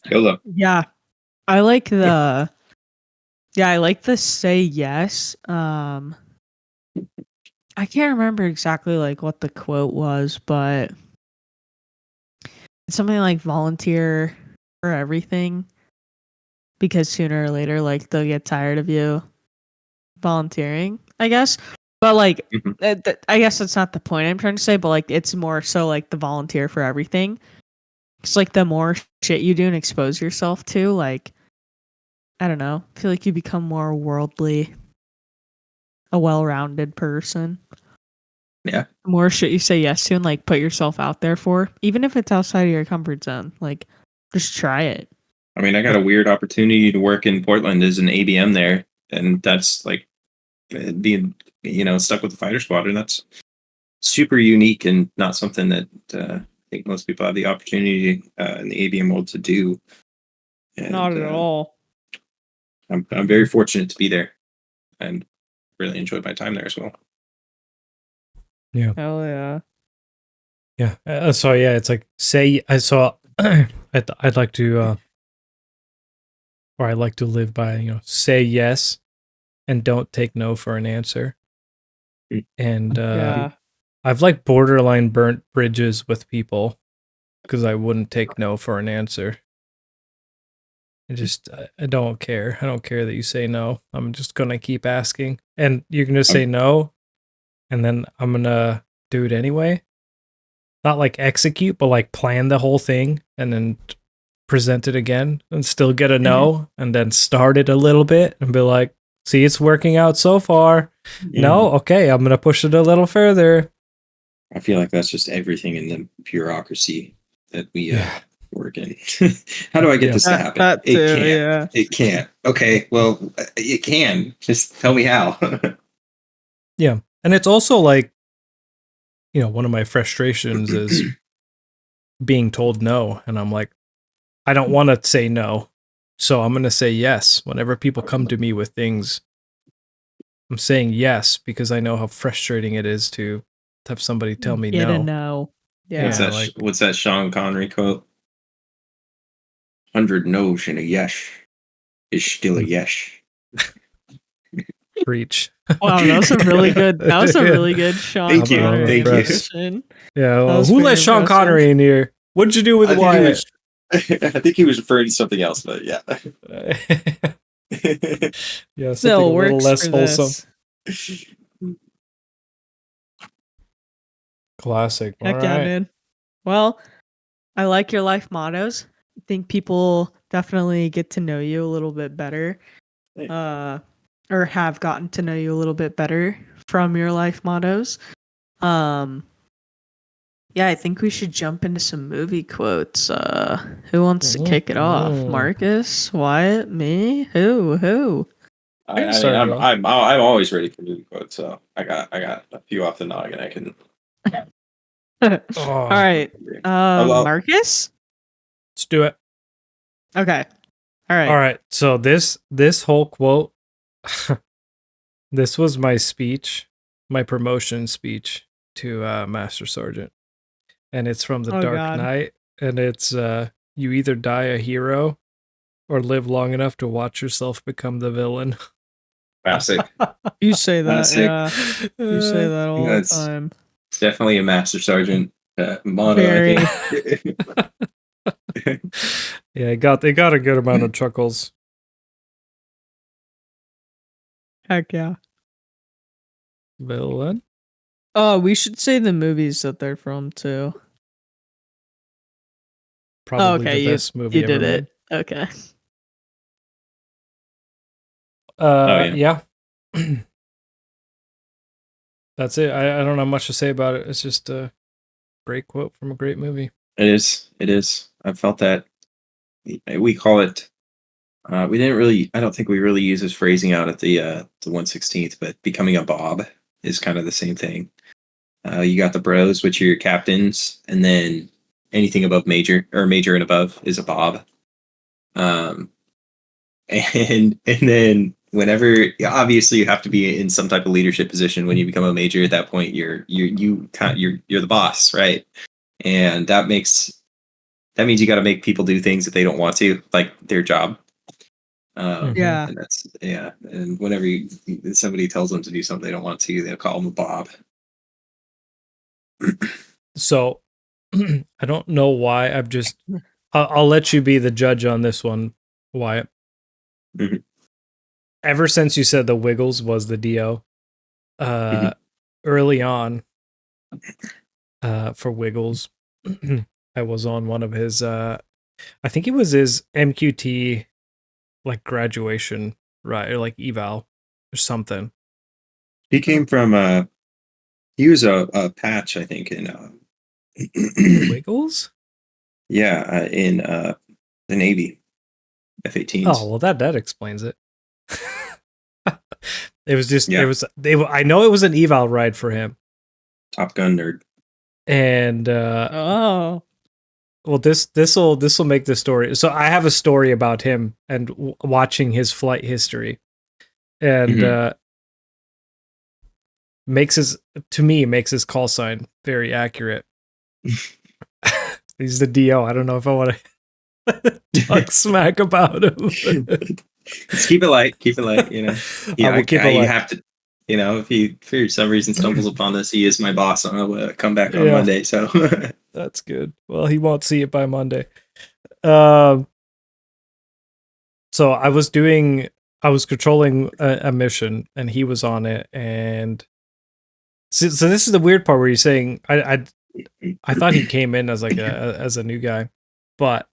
YOLO. Yeah. I like the say yes. I can't remember exactly what the quote was, but it's something like volunteer for everything, because sooner or later they'll get tired of you volunteering, I guess. But I guess that's not the point I'm trying to say, but it's more so the volunteer for everything. It's the more shit you do and expose yourself to, I don't know, I feel like you become more worldly, a well-rounded person. Yeah. The more shit you say yes to and put yourself out there for, even if it's outside of your comfort zone, just try it. I mean, I got a weird opportunity to work in Portland as an ABM there, and that's being stuck with the fighter squadron. That's super unique and not something that I think most people have the opportunity in the ABM world to do. And, Not at all. I'm very fortunate to be there, and really enjoyed my time there as well. Yeah. Hell yeah. Yeah. So yeah, it's say I saw. I'd like to, or I like to live by say yes, and don't take no for an answer. And Yeah. I've borderline burnt bridges with people because I wouldn't take no for an answer. I don't care. I don't care that you say no. I'm just gonna keep asking, and you're gonna say no, and then I'm gonna do it anyway. Not execute, but plan the whole thing and then present it again and still get a no, and then start it a little bit and be like, see, it's working out so far. No, okay, I'm gonna push it a little further. I feel like that's just everything in the bureaucracy that we work in. How do I get this to happen? That too, it can't. yeah. It can't. Okay, well, it can. Just tell me how. Yeah, and it's also one of my frustrations is being told no, and I'm I don't want to say no, so I'm gonna say yes. Whenever people come to me with things, I'm saying yes because I know how frustrating it is to have somebody tell me Get no. a no. Yeah. What's that Sean Connery quote? 100 no's and a yes is still a yes. Preach. Wow, that was a really good. That was a really good Sean Thank you. Connery Thank you. impression. Yeah, well, was who very let Sean impressive. Connery in here? What'd you do with Wyatt? I think he was referring to something else, but yeah. Yeah, something Still a little works less for wholesome. this. Classic. Heck All yeah, right. dude. Well, I like your life mottos. I think people definitely get to know you a little bit better. Or have gotten to know you a little bit better from your life mottos. Yeah, I think we should jump into some movie quotes. Who wants to kick it off? Marcus, Wyatt, me? Who? I'm always ready for movie quotes, so I got a few off the noggin. I can. All right, Marcus. Let's do it. Okay. All right. All right. So this whole quote, this was my speech, my promotion speech to Master Sergeant, and it's from The Oh, Dark God. Knight, and it's you either die a hero or live long enough to watch yourself become the villain. Classic. You say that, Classic. yeah. You say that all the That's- time. It's definitely a Master Sergeant motto, Very. I think. Yeah, it got a good amount of chuckles. Heck yeah. Villain. Oh, we should say the movies that they're from too. Probably okay, the best movie You ever did made. it. Okay. Yeah. That's it. I don't have much to say about it. It's just a great quote from a great movie. It is. I felt that we call it. We didn't really. I don't think we really use this phrasing out at the 116th, but becoming a Bob is kind of the same thing. You got the bros, which are your captains, and then anything above major or major and above is a Bob. And then whenever, obviously you have to be in some type of leadership position when you become a major. At that point, you're the boss, right? And that means you got to make people do things that they don't want to, like their job. Yeah. And that's And whenever somebody tells them to do something they don't want to, they'll call them a Bob. So I don't know why I'll let you be the judge on this one, Wyatt. Mhm. Ever since you said the Wiggles was the DO, early on, for Wiggles, I was on one of his, I think it was his MQT, like graduation, right? Or like eval or something. He came from, he was a patch, I think, in, Wiggles? yeah, in the Navy, F-18s. Oh, well, that explains it. It was just, Yeah. I know it was an eval ride for him. Top Gun nerd. And, Oh. well, this will make the story. So I have a story about him and watching his flight history, and makes his call sign very accurate. He's the DO. I don't know if I want to talk smack about him. Let's keep it light. Keep it light. You know, I will keep it you light. have to. You know, if he for some reason stumbles upon this, he is my boss. I'll come back on Yeah. Monday. So That's good. Well, he won't see it by Monday. So I was controlling a mission, and he was on it. And so this is the weird part where you're saying I thought he came in as like as a new guy, but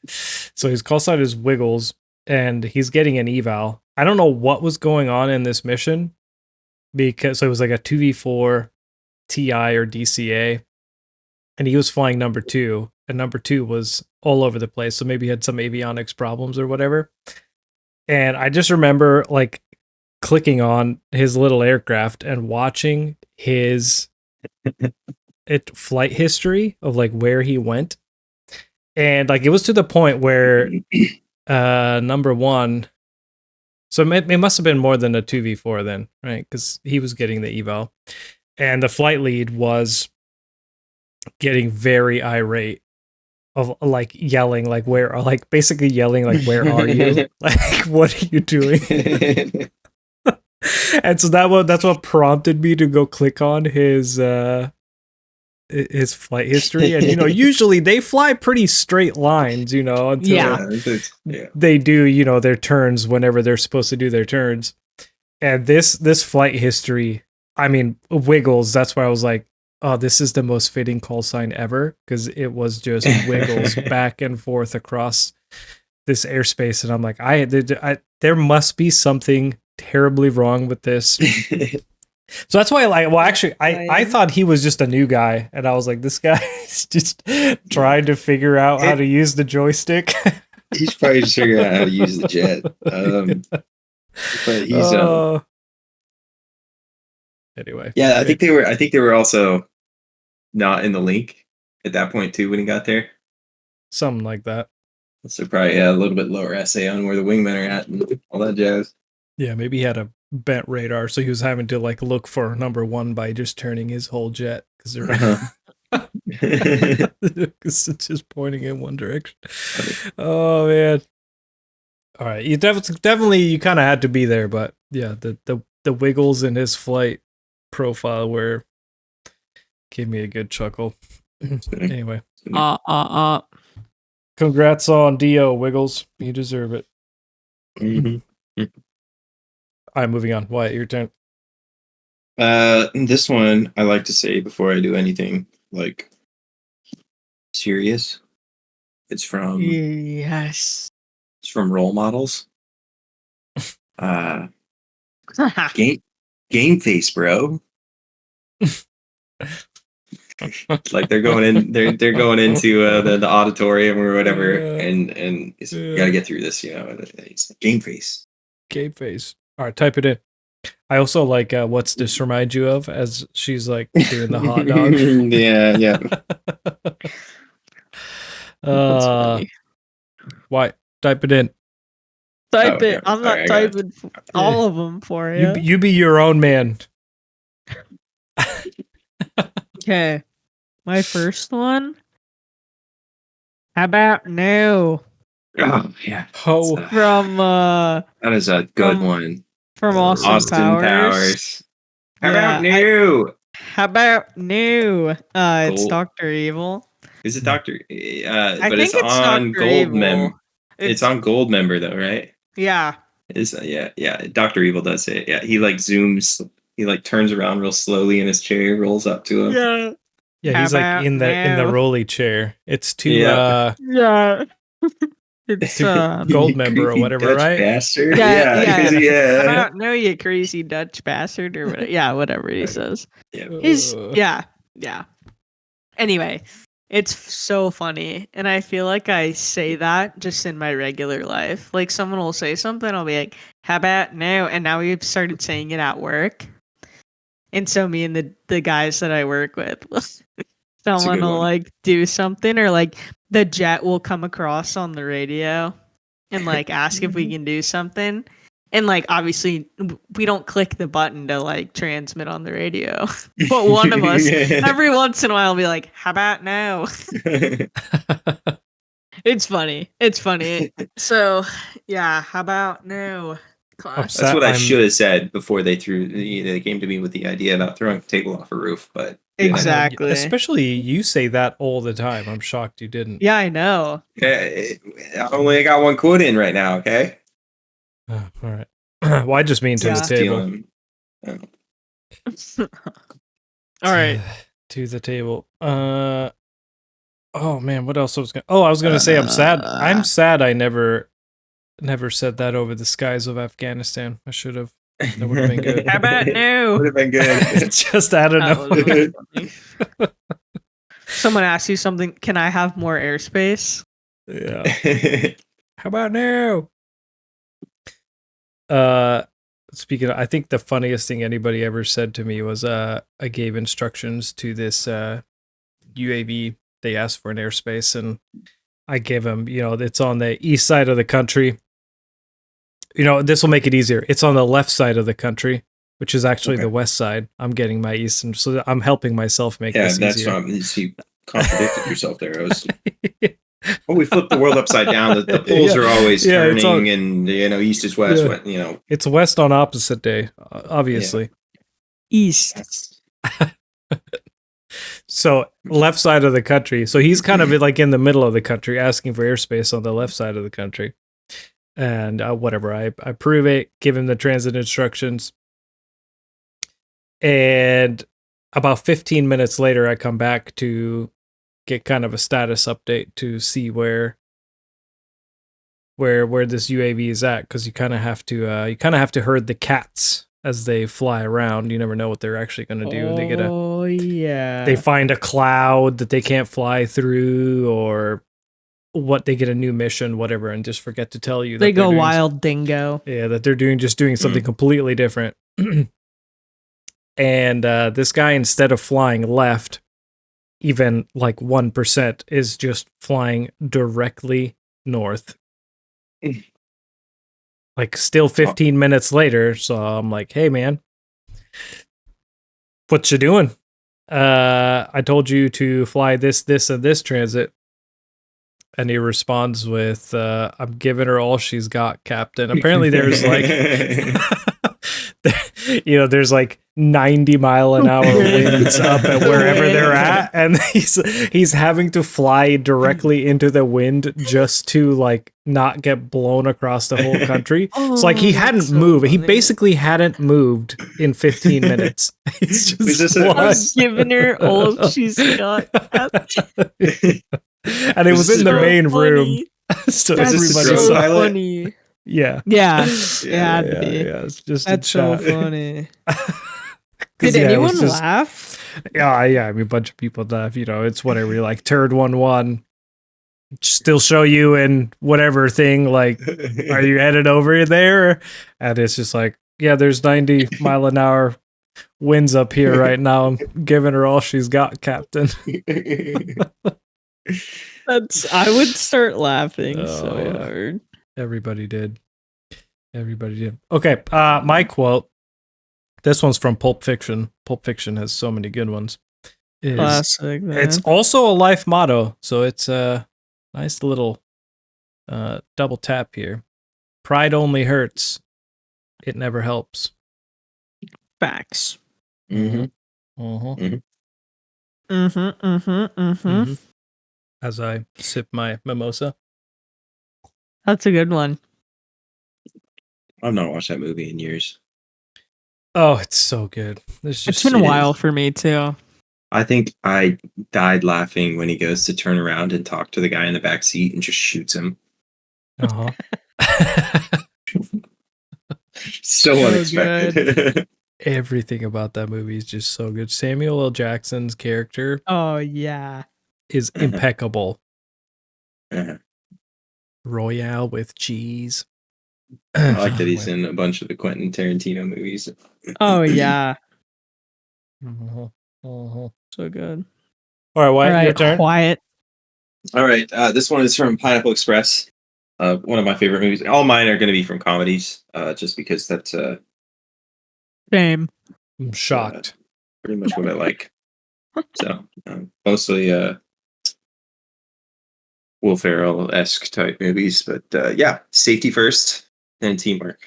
so his call sign is Wiggles, and he's getting an eval. I don't know what was going on in this mission, because it was like a 2v4 TI or DCA, and he was flying number 2, and number 2 was all over the place, so maybe he had some avionics problems or whatever. And I just remember like clicking on his little aircraft and watching his flight history of like where he went, and like it was to the point where number 1, so it must have been more than a 2v4 then, right? Because he was getting the eval, and the flight lead was getting very irate of like yelling, like basically yelling like, where are you? Like, what are you doing? And so that's what prompted me to go click on his flight history. And usually they fly pretty straight lines, until they do their turns whenever they're supposed to do their turns. And this flight history, I mean, Wiggles, that's why I was like, oh, this is the most fitting call sign ever, because it was just Wiggles back and forth across this airspace. And I'm like, there must be something terribly wrong with this. So that's why I thought he was just a new guy, and I was like, this guy is just trying to figure out how to use the joystick. He's probably just figuring out how to use the jet. But he's anyway. Yeah, I think they were also not in the link at that point too when he got there. Something like that. So probably a little bit lower essay on where the wingmen are at and all that jazz. Yeah, maybe he had a bent radar, so he was having to like look for number one by just turning his whole jet because it's just pointing in one direction. Oh man! All right, you definitely you kind of had to be there, but yeah, the wiggles in his flight profile were gave me a good chuckle. Anyway, congrats on Dio, Wiggles. You deserve it. All right, moving on. Wyatt, your turn. This one I like to say before I do anything like serious. It's from Role Models. Game face, bro. Like they're going in, they're going into the auditorium or whatever, and you gotta get through this, It's game face. Game face. All right, type it in. I also like what's this remind you of as she's like doing the hot dog. yeah. Why? Type it in. Type it. I'm not typing all of them for you. You be your own man. Okay. My first one. How about no? Oh yeah. Oh, from that is a good one. From Austin Powers. How about new? How about new? It's Dr. Evil. Is it Dr. I but think it's on Dr. Gold Evil. It's on Gold Member though, right? Yeah. Yeah. Dr. Evil does it. Yeah, he like zooms. He like turns around real slowly in his chair, rolls up to him. Yeah. Yeah, he's like in the rolly chair. It's to It's Gold Member or whatever, Dutch right? Bastard. Yeah. How about no, you crazy Dutch bastard or whatever. Yeah, whatever he says. Yeah. Anyway, it's so funny, and I feel like I say that just in my regular life. Like someone will say something, I'll be like, "How about no?" And now we've started saying it at work. And so me and the guys that I work with, someone will like do something, or like the jet will come across on the radio and like ask if we can do something. And like obviously we don't click the button to like transmit on the radio. But one of us every once in a while will be like, "How about no?" It's funny. So yeah, how about no? That's what I should have said before they came to me with the idea about throwing the table off a roof, but exactly. Especially you say that all the time. I'm shocked you didn't. Yeah, I know. I only got one quote in right now, okay? All right. Well, I just mean to the table. All right. To the table. Oh man, what else was I was gonna say I'm sad. I'm sad I never said that over the skies of Afghanistan. I should have. That would have been good. How about no? Would have been good. Just I don't know. Someone asks you something. Can I have more airspace? Yeah. How about now? Speaking of, I think the funniest thing anybody ever said to me was I gave instructions to this UAV. They asked for an airspace, and I gave them, it's on the east side of the country. This will make it easier. It's on the left side of the country, which is actually the west side. I'm getting my east, and so I'm helping myself make this easier. Yeah, that's you contradicted yourself there. We flipped the world upside down. The poles are always turning, and east is west. It's west on opposite day, obviously. East. So left side of the country. So he's kind of like in the middle of the country, asking for airspace on the left side of the country. And whatever, I prove it, give him the transit instructions. And about 15 minutes later, I come back to get kind of a status update to see where this UAV is at, because you kind of have to herd the cats as they fly around. You never know what they're actually going to do. They find a cloud that they can't fly through, or they get a new mission, whatever, and just forget to tell you. They go wild dingo. Yeah, that they're doing something completely different. And this guy, instead of flying left, even like 1%, is just flying directly north. like still 15 minutes later. So I'm like, hey man, what you doing? I told you to fly this, and this transit. And he responds with, I'm giving her all she's got, Captain. Apparently there's like, there's like 90-mile-an-hour winds up at wherever they're at. And he's having to fly directly into the wind just to like not get blown across the whole country. So like he hadn't moved. Funny. He basically hadn't moved in 15 minutes. He's just giving her all she's got. And it was in the main room. So everybody so funny. Yeah. It's just that's so funny. Did anyone laugh? Yeah. I mean, a bunch of people laugh. It's whatever. You're like turd 1-1. Still show you in whatever thing. Like, are you headed over there? And it's just like, yeah, there's 90-mile-an-hour winds up here right now. I'm giving her all she's got, Captain. I would start laughing so hard. Everybody did. Okay, my quote. This one's from Pulp Fiction. Pulp Fiction has so many good ones. Classic. Man. It's also a life motto, so it's a nice little double tap here. Pride only hurts. It never helps. Facts. As I sip my mimosa. That's a good one. I've not watched that movie in years. Oh, it's so good. It's been a while for me too. I think I died laughing when he goes to turn around and talk to the guy in the back seat and just shoots him. So unexpected. Everything about that movie is just so good. Samuel L. Jackson's character. Oh yeah. Is impeccable. Royale with cheese. I like that he's in a bunch of the Quentin Tarantino movies. Oh yeah. So good. All right, Wyatt, your turn. Wyatt. All right, this one is from Pineapple Express. One of my favorite movies. All mine are going to be from comedies, just because that's same. I'm shocked. Pretty much what I like. So mostly Will Ferrell-esque type movies, but yeah, safety first, then teamwork.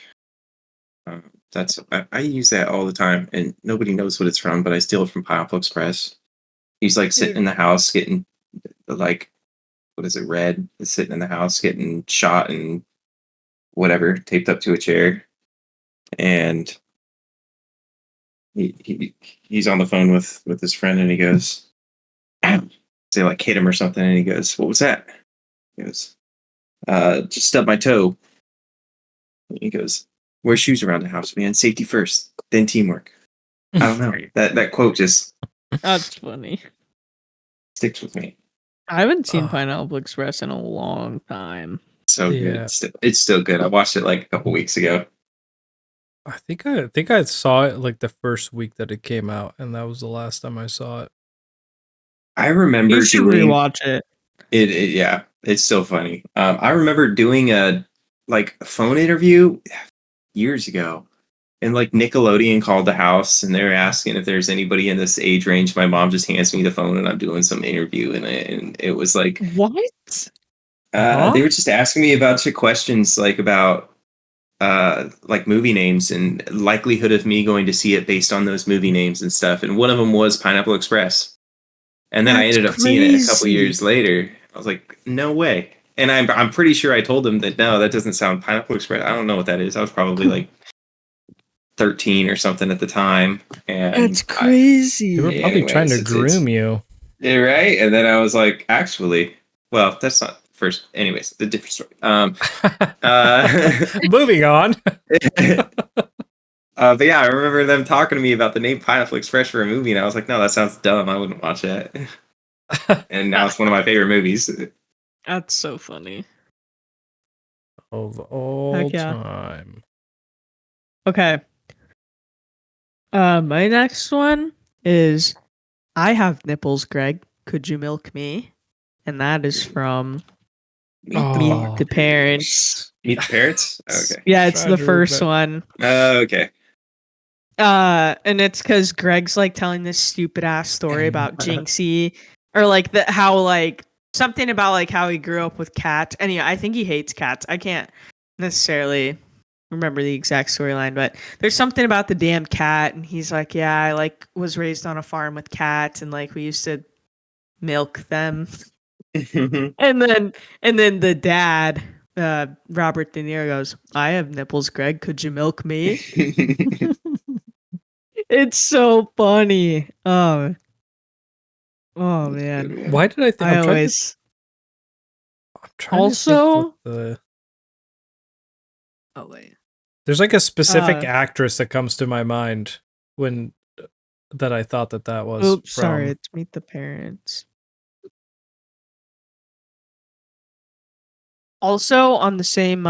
I use that all the time, and nobody knows what it's from, but I steal it from Pineapple Express. He's like sitting in the house getting like, what is it, Red is sitting in the house getting shot and whatever, taped up to a chair, and he's on the phone with his friend, and he goes, "Ow." They like hit him or something, and he goes, "What was that?" He goes, "Just stubbed my toe." And he goes, "Wear shoes around the house, man. Safety first, then teamwork." I don't know. That quote just that's funny. Sticks with me. I haven't seen Pineapple Express in a long time. So good. It's still good. I watched it like a couple weeks ago. I think I saw it like the first week that it came out, and that was the last time I saw it. I remember you should rewatch it. Yeah, it's so funny. I remember doing a phone interview years ago, and like Nickelodeon called the house, and they're asking if there's anybody in this age range. My mom just hands me the phone, and I'm doing some interview, and it was like, what? They were just asking me a bunch of questions, like about like movie names and likelihood of me going to see it based on those movie names and stuff. And one of them was Pineapple Express. And then I ended up seeing it a couple years later. I was like, no way. And I'm pretty sure I told them that, no, that doesn't sound Pineapple Express. I don't know what that is. I was probably like 13 or something at the time. And that's crazy. They were probably trying to groom you. Yeah, right? And then I was like, actually, well, that's not first. Anyways, the different story. Moving on. But yeah, I remember them talking to me about the name Pineapple Express for a movie, and I was like, no, that sounds dumb. I wouldn't watch that. And now it's one of my favorite movies. That's so funny. Of all time. Okay. My next one is I have nipples, Greg. Could you milk me? And that is from Meet Oh. the Parents. Meet the Parents? Okay. Yeah, it's Trying the to first remember. one. Okay. And it's because Greg's like telling this stupid ass story about Jinxie, or like how like something about like how he grew up with cats. And yeah, I think he hates cats. I can't necessarily remember the exact storyline, but there's something about the damn cat, and he's like, yeah, I like was raised on a farm with cats, and like we used to milk them. And then the dad, Robert De Niro, goes, I have nipples, Greg. Could you milk me? It's so funny. Oh man. Why did I think? I I'm always trying also. to think what the... Oh wait. There's like a specific actress that comes to my mind when that I thought that was. Oops, from... sorry. It's Meet the Parents. Also on the same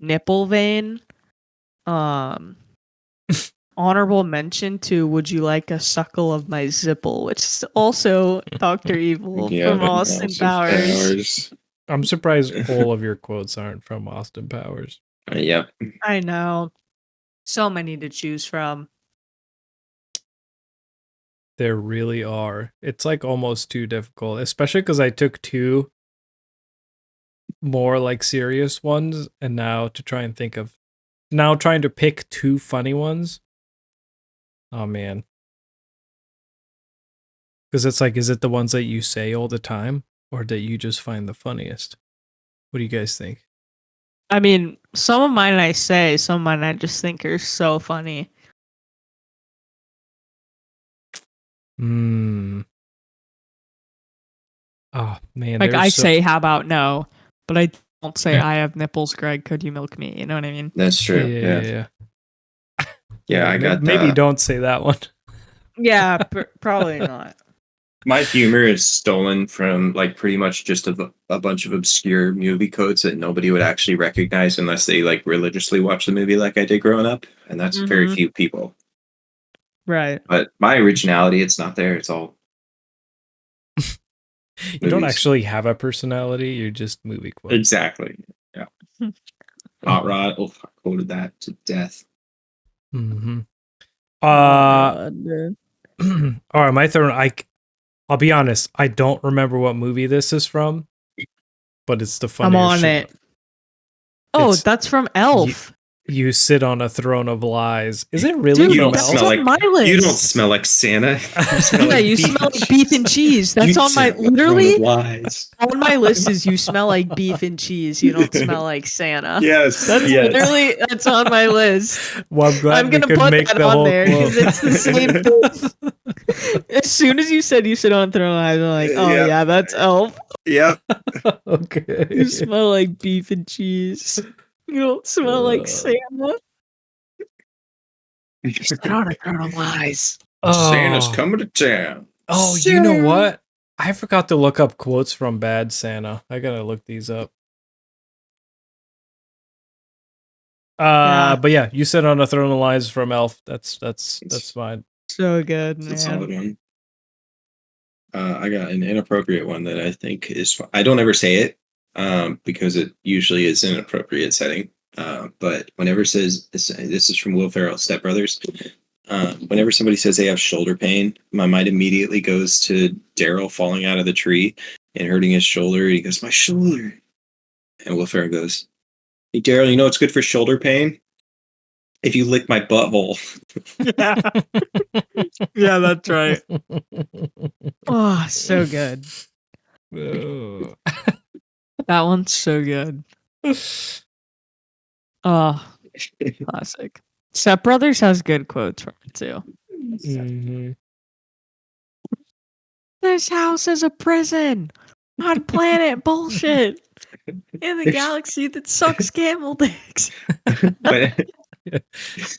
nipple vein, honorable mention to Would You Like a Suckle of My Zipple, which is also Dr. Evil from Austin Powers. I'm surprised all of your quotes aren't from Austin Powers. Yep. I know. So many to choose from. There really are. It's like almost too difficult, especially because I took two more like serious ones, and now trying to pick two funny ones. Oh man. Because it's like, is it the ones that you say all the time, or that you just find the funniest? What do you guys think? I mean, some of mine I say, some of mine I just think are so funny. Oh man. Like I say, how about no? But I don't say I have nipples, Greg. Could you milk me? You know what I mean? That's true. Yeah. Yeah, I got maybe don't say that one. Yeah, probably not. My humor is stolen from like pretty much just a bunch of obscure movie codes that nobody would actually recognize unless they like religiously watch the movie like I did growing up, and that's very few people. Right. But my originality, it's not there. It's all You don't actually have a personality. You're just movie quotes. Exactly. Yeah. Hot Rod. Oh, I quoted that to death. Mm-hmm. All right, my turn. I'll be honest. I don't remember what movie this is from, but it's the funniest. I'm on it. Oh, that's from Elf. You sit on a throne of lies. Is it really? Dude, you don't that's smell on like my list. You don't smell like Santa. You smell yeah, you smell like beef and cheese. That's on my literally lies. on my list. Is you smell like beef and cheese. You don't smell like Santa. Yes, that's literally that's on my list. Well, I'm glad I'm gonna we could put make that the on whole there quote. because it's the same thing. As soon as you said you sit on throne, I was like, oh yeah, that's Elf. Yep. Okay. You smell like beef and cheese. You don't smell like Santa. Sit on a throne of lies. Santa's coming to town. Oh, you know what? I forgot to look up quotes from Bad Santa. I gotta look these up. But yeah, you sit on a throne of lies from Elf. That's fine. So good, man. That's a solid one. I got an inappropriate one that I think is fun. I don't ever say it because it usually is in an appropriate setting. But whenever it says this is from Will Ferrell's Step Brothers. Whenever somebody says they have shoulder pain, my mind immediately goes to Daryl falling out of the tree and hurting his shoulder. He goes, my shoulder. And Will Ferrell goes, hey, Daryl, you know what's good for shoulder pain? If you lick my butthole. Yeah, that's right. Oh, so good. Oh. That one's so good. Oh, classic. Step Brothers has good quotes from it too. Mm-hmm. This house is a prison on planet bullshit in the galaxy that sucks camel dicks.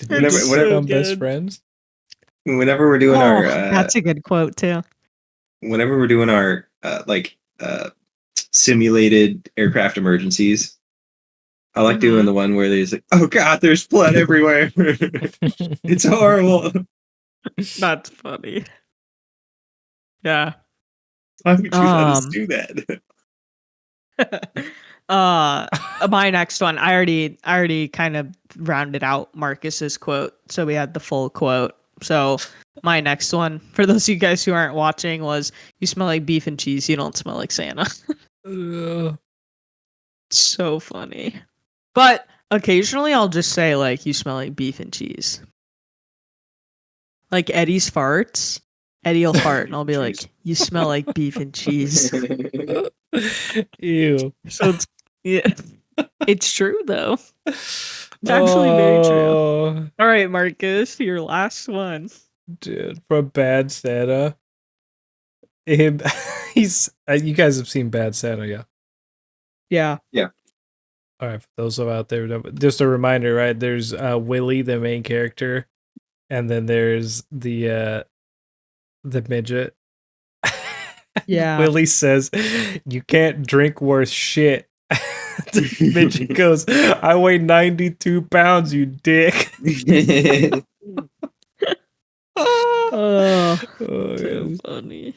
Whenever best friends. Whenever we're doing our that's a good quote too. Whenever we're doing our simulated aircraft emergencies, I like doing the one where there's like, oh god, there's blood everywhere. It's horrible. That's funny. Yeah. Why would you let us do that? My next one, I already kind of rounded out Marcus's quote, so we had the full quote. So my next one, for those of you guys who aren't watching, was "You smell like beef and cheese. You don't smell like Santa." So funny. But occasionally I'll just say like, "You smell like beef and cheese." Like Eddie's farts. Eddie will fart and I'll be like, "You smell like beef and cheese." Ew. So yeah, it's true though. It's actually very true. All right, Marcus, your last one. Dude, from Bad Santa. He's you guys have seen Bad Santa, yeah? Yeah. All right, for those of out there, just a reminder, right? There's Willie, the main character, and then there's the midget. Yeah. Willie says, "You can't drink worth shit." The midget goes, "I weigh 92 pounds, you dick." Oh, Oh, so yeah. funny.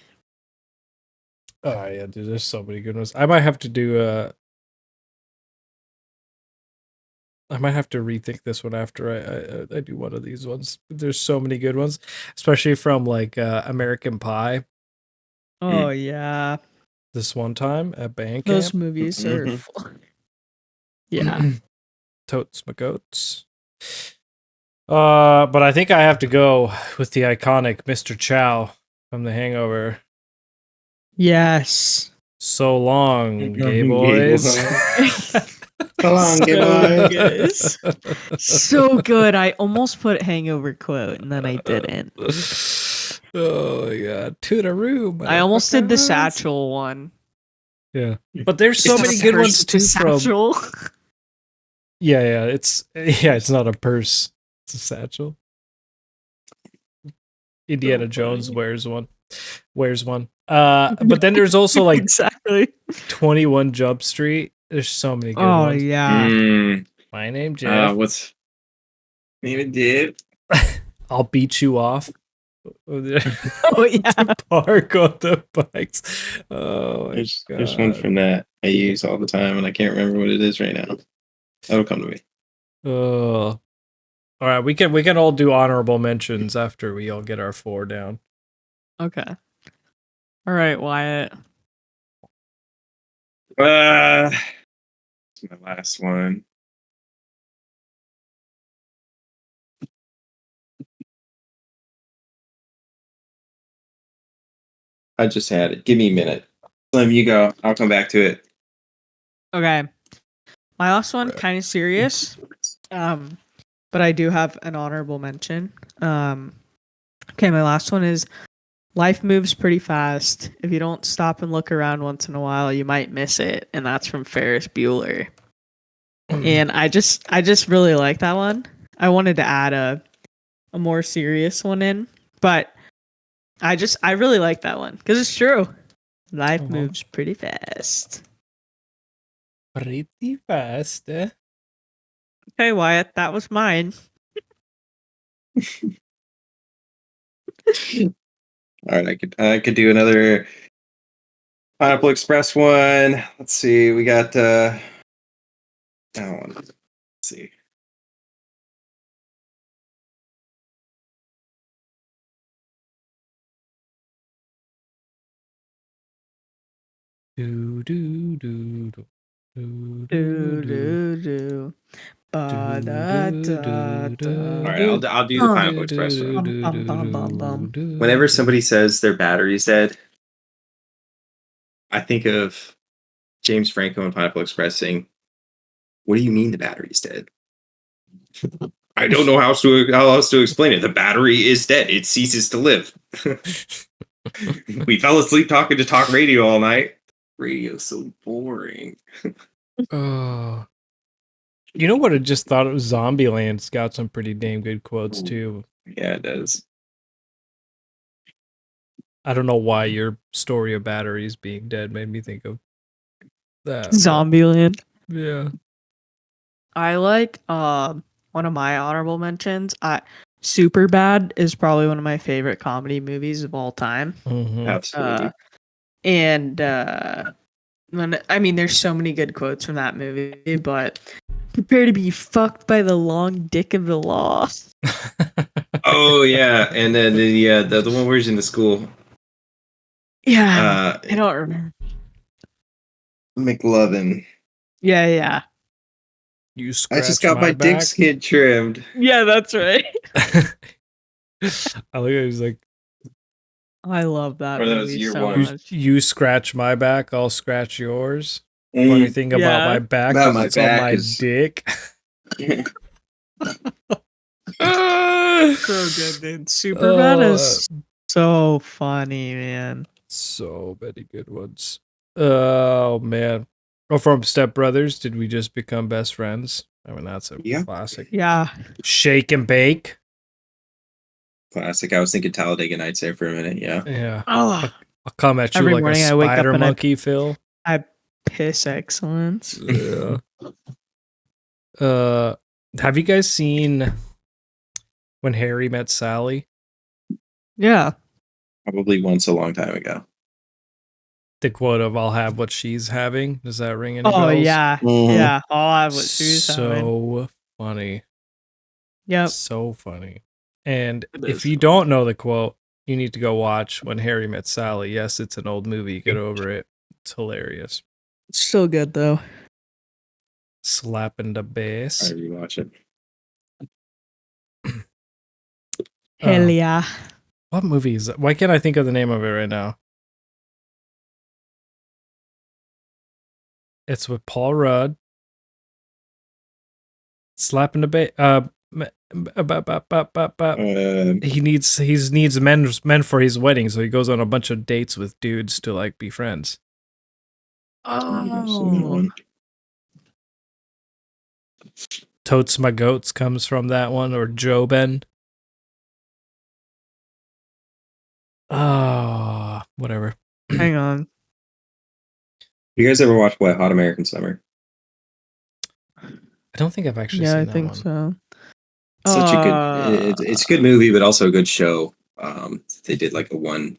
Oh yeah, dude, there's so many good ones. I might have to do I might have to rethink this one after I do one of these ones. There's so many good ones, especially from like American Pie. Oh yeah. This one time at band Those camp. movies are Mhm. fun. Yeah. Totes my goats. But I think I have to go with the iconic Mr. Chow from The Hangover. Yes. So long, gay Gay boys. So long, gay So boy. good. So good. I almost put hangover quote and then I didn't. Oh my god. To the room. I almost did the motherfuckers. satchel one. Yeah. But there's so It's not many a good purse, ones it's a too from satchel. Yeah, it's not a purse. It's a satchel. Indiana So Jones funny. wears one. But then there's also like Exactly. 21 Jump Street. There's so many good Oh ones. yeah. My name Jeff. What's name it, Dave? I'll beat you off. Oh yeah. To park on the bikes. Oh my There's one God. from that I use all the time, and I can't remember what it is right now. That'll come to me. Oh. All right, we can all do honorable mentions after we all get our 4 down. Okay. All right, Wyatt. It's my last one. I just had it. Give me a minute. Slim, you go. I'll come back to it. Okay. My last one kind of serious. But I do have an honorable mention. Okay, my last one is life moves pretty fast. If you don't stop and look around once in a while, you might miss it. And that's from Ferris Bueller. And I just really like that one. I wanted to add a more serious one in, but I really like that one because it's true. Life Uh-huh. moves pretty fast. Pretty fast, eh? Okay, Wyatt, that was mine. All right, I could do another Pineapple Express one. Let's see. We got that one. Let's see. Do do do do do Do do do do. Ba do da do da do da. All right, I'll do the Pineapple Express one. Whenever somebody says their battery's dead, I think of James Franco and Pineapple Express saying, "What do you mean the battery's dead?" I don't know how else to explain it. The battery is dead. It ceases to live. We fell asleep talking to talk radio all night. Radio's so boring. Oh. You know what I just thought? It was Zombieland's got some pretty damn good quotes too. Yeah, it does. I don't know why your story of batteries being dead made me think of that. Zombieland. Yeah. I like one of my honorable mentions. Superbad is probably one of my favorite comedy movies of all time. Mhm. Absolutely. And I mean, there's so many good quotes from that movie, but prepare to be fucked by the long dick of the law. Oh yeah, and then the one where he's in the school. Yeah, I don't remember. McLovin. Yeah. You I scratch just got my dick back. skin trimmed. Yeah, that's right. I look at he's like, I love that Or that was movie year so one. much. you scratch my back, I'll scratch yours. Funny thing about Yeah. my back About is my it's on back my is- dick. So good, dude. Superman is so funny, man. So many good ones. Oh man. Oh, from Step Brothers, did we just become best friends? I mean, that's a Yeah. classic. Yeah. Shake and bake. Classic. I was thinking Talladega Nights there for a minute. Yeah. Yeah. Oh, I'll come at you Every like morning a I wake up spider and I- monkey, Phil. I piss excellence. Yeah. Have you guys seen When Harry Met Sally? Yeah. Probably once a long time ago. The quote of "I'll have what she's having." Does that ring any bells? Oh yeah. Mhm. Yeah. I'll have what she's having. So funny. Yep. So funny. And It if is you funny. don't know the quote, you need to go watch When Harry Met Sally. Yes, it's an old movie. Get over it. It's hilarious. Still good though. Slapping the I bass. rewatch it. Hell yeah. What movie is that? Why can't I think of the name of it right now? It's with Paul Rudd. Slapping the bass. He needs men for his wedding, so he goes on a bunch of dates with dudes to like be friends. Oh. Totes My Goats comes from that one, or Joben. Whatever. Hang on. You guys ever watch Wet Hot American Summer? I don't think I've actually Yeah, seen I that think one. so. Such a good. It's a good movie, but also a good show. They did like a one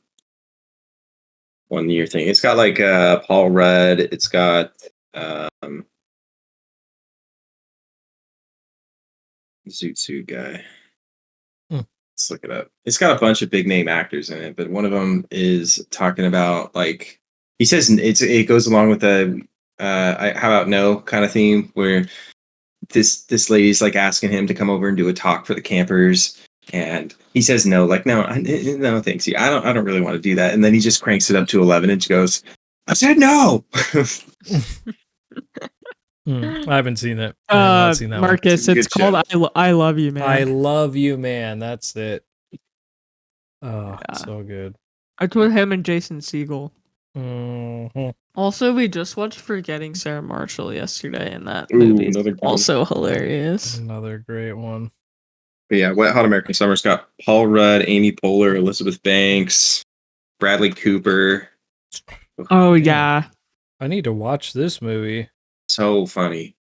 year thing. It's got like Paul Rudd. It's got Zoot Suit guy. Let's look it up. It's got a bunch of big name actors in it, but one of them is talking about like he says it goes along with the how about no kind of theme where this lady's like asking him to come over and do a talk for the campers, and he says no, like no thanks, I don't really want to do that, and then he just cranks it up to 11 and goes, I said no. I haven't seen it. I have not seen that one. Marcus, it's called I Love You, Man. I Love You, Man. That's it. Oh, Yeah. so good. It's with him and Jason Segel. Mhm. Also, we just watched Forgetting Sarah Marshall yesterday, and that Ooh, movie is another good one. also hilarious. Another great one. But yeah, Wet Hot American Summer's got Paul Rudd, Amy Poehler, Elizabeth Banks, Bradley Cooper. Oh Man. yeah. I need to watch this movie. So funny.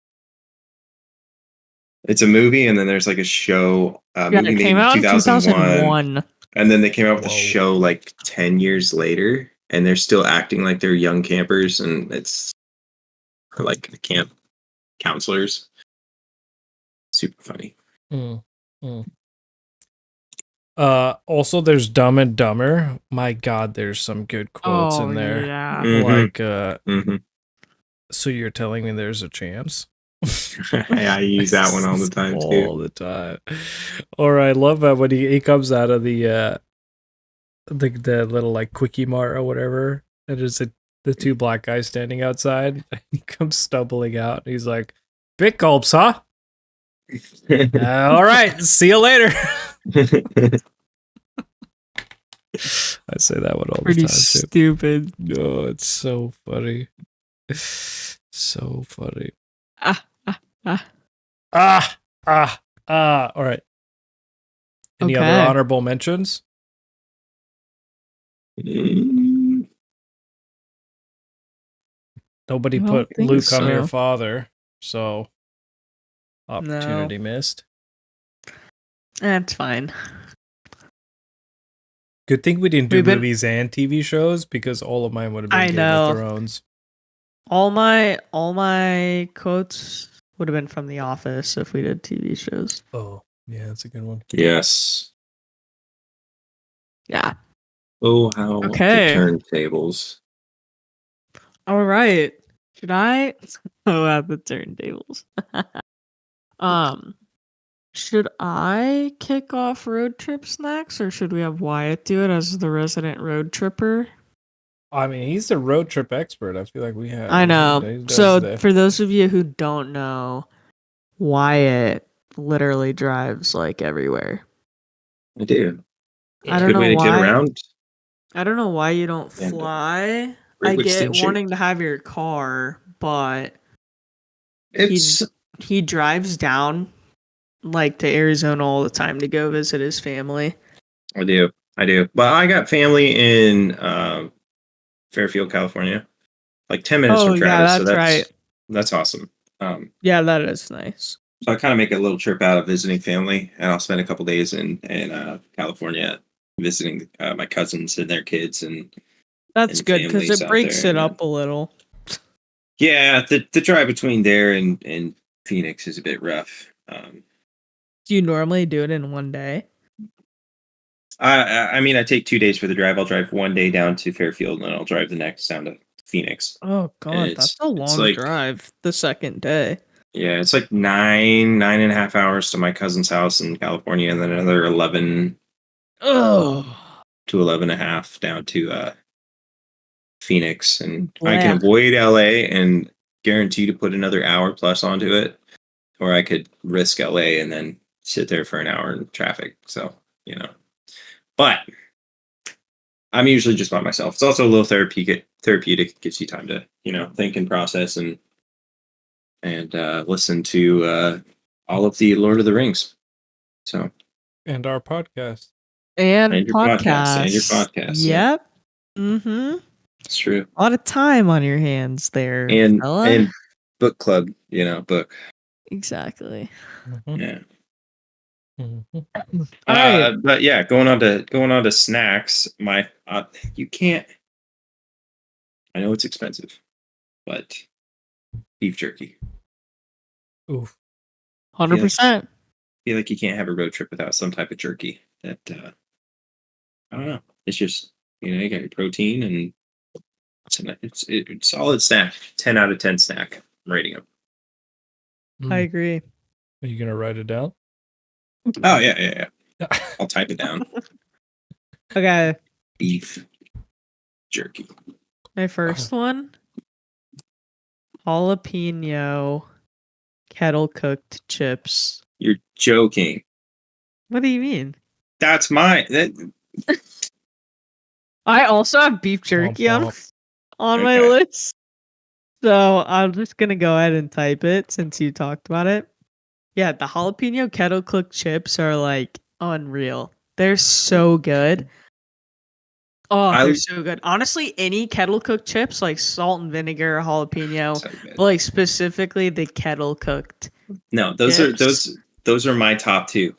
It's a movie, and then there's like a show. Yeah, Movie it made came in out in 2001, 2001. and then they came out with a Whoa. show like 10 years later, and they're still acting like they're young campers, and it's like camp counselors. Super funny. Also, there's Dumb and Dumber. My God, there's some good quotes Oh in there. yeah. Mhm. Like, so you're telling me there's a chance? I use that one all the time too. All the time. Or I love that when he comes out of the little like quickie mart or whatever, and there's the two black guys standing outside. He comes stumbling out, and he's like, "Big gulps, huh? All right, see you later." I say that one all Pretty the time too. stupid. No, it's so funny. So funny. All right. Any other Okay. honorable mentions? Nobody I don't put think Luke, I'm your so. father, so opportunity missed. That's fine. Good thing we didn't do We've been- movies and TV shows, because all of mine would have been I Game know. of Thrones. All my quotes would have been from The Office if we did TV shows. Oh, yeah, that's a good one. Yes. Yeah. Oh, how Okay. the turntables. All right. Should I? Oh, at the turntables. Should I kick off road trip snacks, or should we have Wyatt do it as the resident road tripper? I mean, he's the road trip expert. I feel like we have. I know. he does So the- for those of you who don't know, Wyatt literally drives like everywhere. I do. I don't Good know way to get why. around. I don't know why you don't And, fly. great I way to stay get in shape. wanting to have your car, but It's he drives down like to Arizona all the time to go visit his family. I do. Well, I got family in Fairfield, California. Like 10 minutes Oh, from yeah, Travis. So that's right. That's awesome. Yeah, that is nice. So I kind of make a little trip out of visiting family, and I'll spend a couple days in California visiting my cousins and their kids, and That's good because families it out breaks there, it yeah. up a little. yeah, the drive between there and Phoenix is a bit rough. Do you normally do it in one day? I mean, I take 2 days for the drive. I'll drive one day down to Fairfield, and then I'll drive the next down to Phoenix. Oh God, It's- that's a it's long like- drive. The second day. Yeah, it's like 9.5 hours to my cousin's house in California, and then another 11 Oh, to 11 and a half down to Phoenix, and I Blech. can avoid LA and guarantee to put another hour plus onto it, or I could risk LA and then sit there for an hour in traffic. So, but I'm usually just by myself. It's also a little therapeutic. It gives you time to, think and process and listen to all of the Lord of the Rings. So, and our podcast. and And your podcast, and your podcast, yeah. Yep. Mm-hmm. it's true. A lot of time on your hands there, And fella. book club, book. Exactly. Mhm. Yeah. Mhm. All right. But yeah, going on to snacks. You can't. I know it's expensive, but beef jerky. Oof. 100%. I feel like you can't have a road trip without some type of jerky. That I don't know. It's just you got your protein and it's a solid snack. 10 out of 10 snack. I'm rating them. I Mm. agree. Are you gonna write it down? Oh yeah. I'll type it down. Okay. Beef jerky. My first one, jalapeno kettle cooked chips. You're joking. What do you mean? That's mine. I also have beef jerky on womp. my Okay. list. So I'm just gonna go ahead and type it since you talked about it. Yeah, the jalapeno kettle cooked chips are like unreal. They're so good. Oh, I- they're so good. Honestly, any kettle cooked chips like salt and vinegar, jalapeno, So good. but like specifically the kettle cooked. No, those chips. are those are my top two.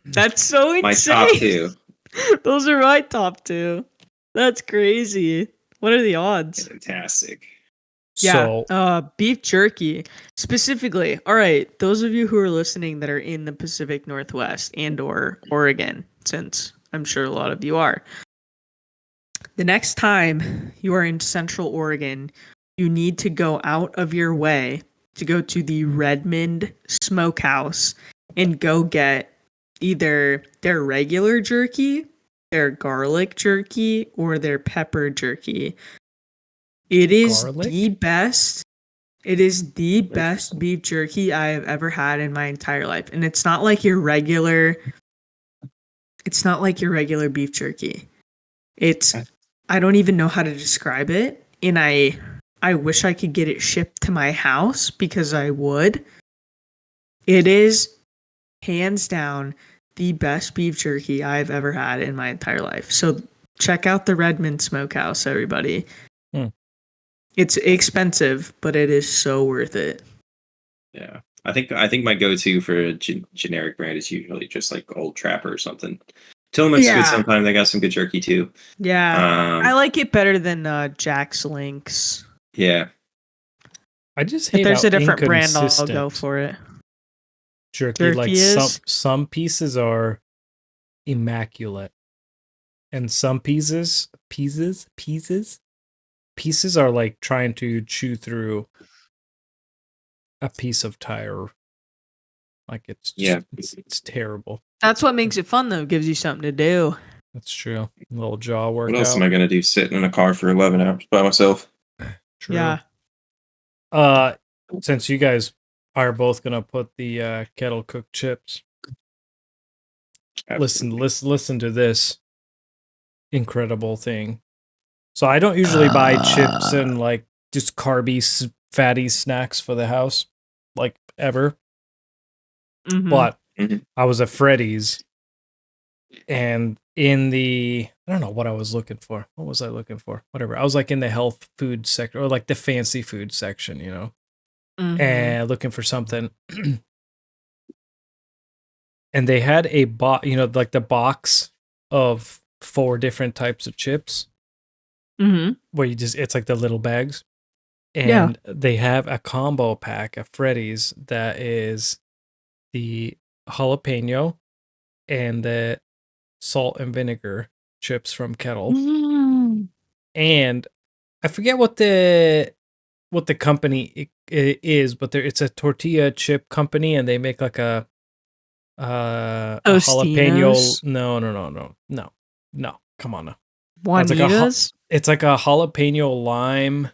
That's so insane. My top two. Those are my top 2. That's crazy. What are the odds? Fantastic. So Yeah, beef jerky specifically. All right, those of you who are listening that are in the Pacific Northwest and or Oregon, since I'm sure a lot of you are. The next time you are in Central Oregon, you need to go out of your way to go to the Redmond Smokehouse and go get either their regular jerky, their garlic jerky, or their pepper jerky. It is Garlic? the best. It is the best beef jerky I have ever had in my entire life. And it's not like your regular beef jerky. I don't even know how to describe it. And I wish I could get it shipped to my house because I would. It is hands down the best beef jerky I've ever had in my entire life. So check out the Redmond Smokehouse, everybody. It's expensive, but it is so worth it. Yeah. I think my go-to for a generic brand is usually just like Old Trapper or something. Tillamook's Yeah. good sometimes. They got some good jerky too. Yeah. Um, I like it better than Jack's Links. yeah. I just hate If there's how a different brand, I'll inconsistent go for it. jerky. Like Jerky is? some pieces are immaculate, and some pieces are like trying to chew through a piece of tire. Like it's it's terrible. That's what makes it fun, though. Gives you something to do. That's true. A little jaw What else am workout. I gonna do sitting in a car for 11 hours by myself? True. Yeah. Since you guys are both gonna put the kettle cooked chips, listen to this incredible thing. So I don't usually buy chips and like just carby, fatty snacks for the house, like ever. Mhm. But I was at Freddy's, and in the I don't know what I was looking for. What was I looking for? Whatever. I was like in the health food sector or like the fancy food section, you know, and looking for something. And they had a like the box of 4 different types of chips. Where it's like the little bags. And they have a combo pack of Freddy's that is the jalapeno and the salt and vinegar chips from Kettle. And I forget what the company is, but it's a tortilla chip company, and they make like a jalapeno. No. Come on now. Juanitas? It's like a jalapeno lime.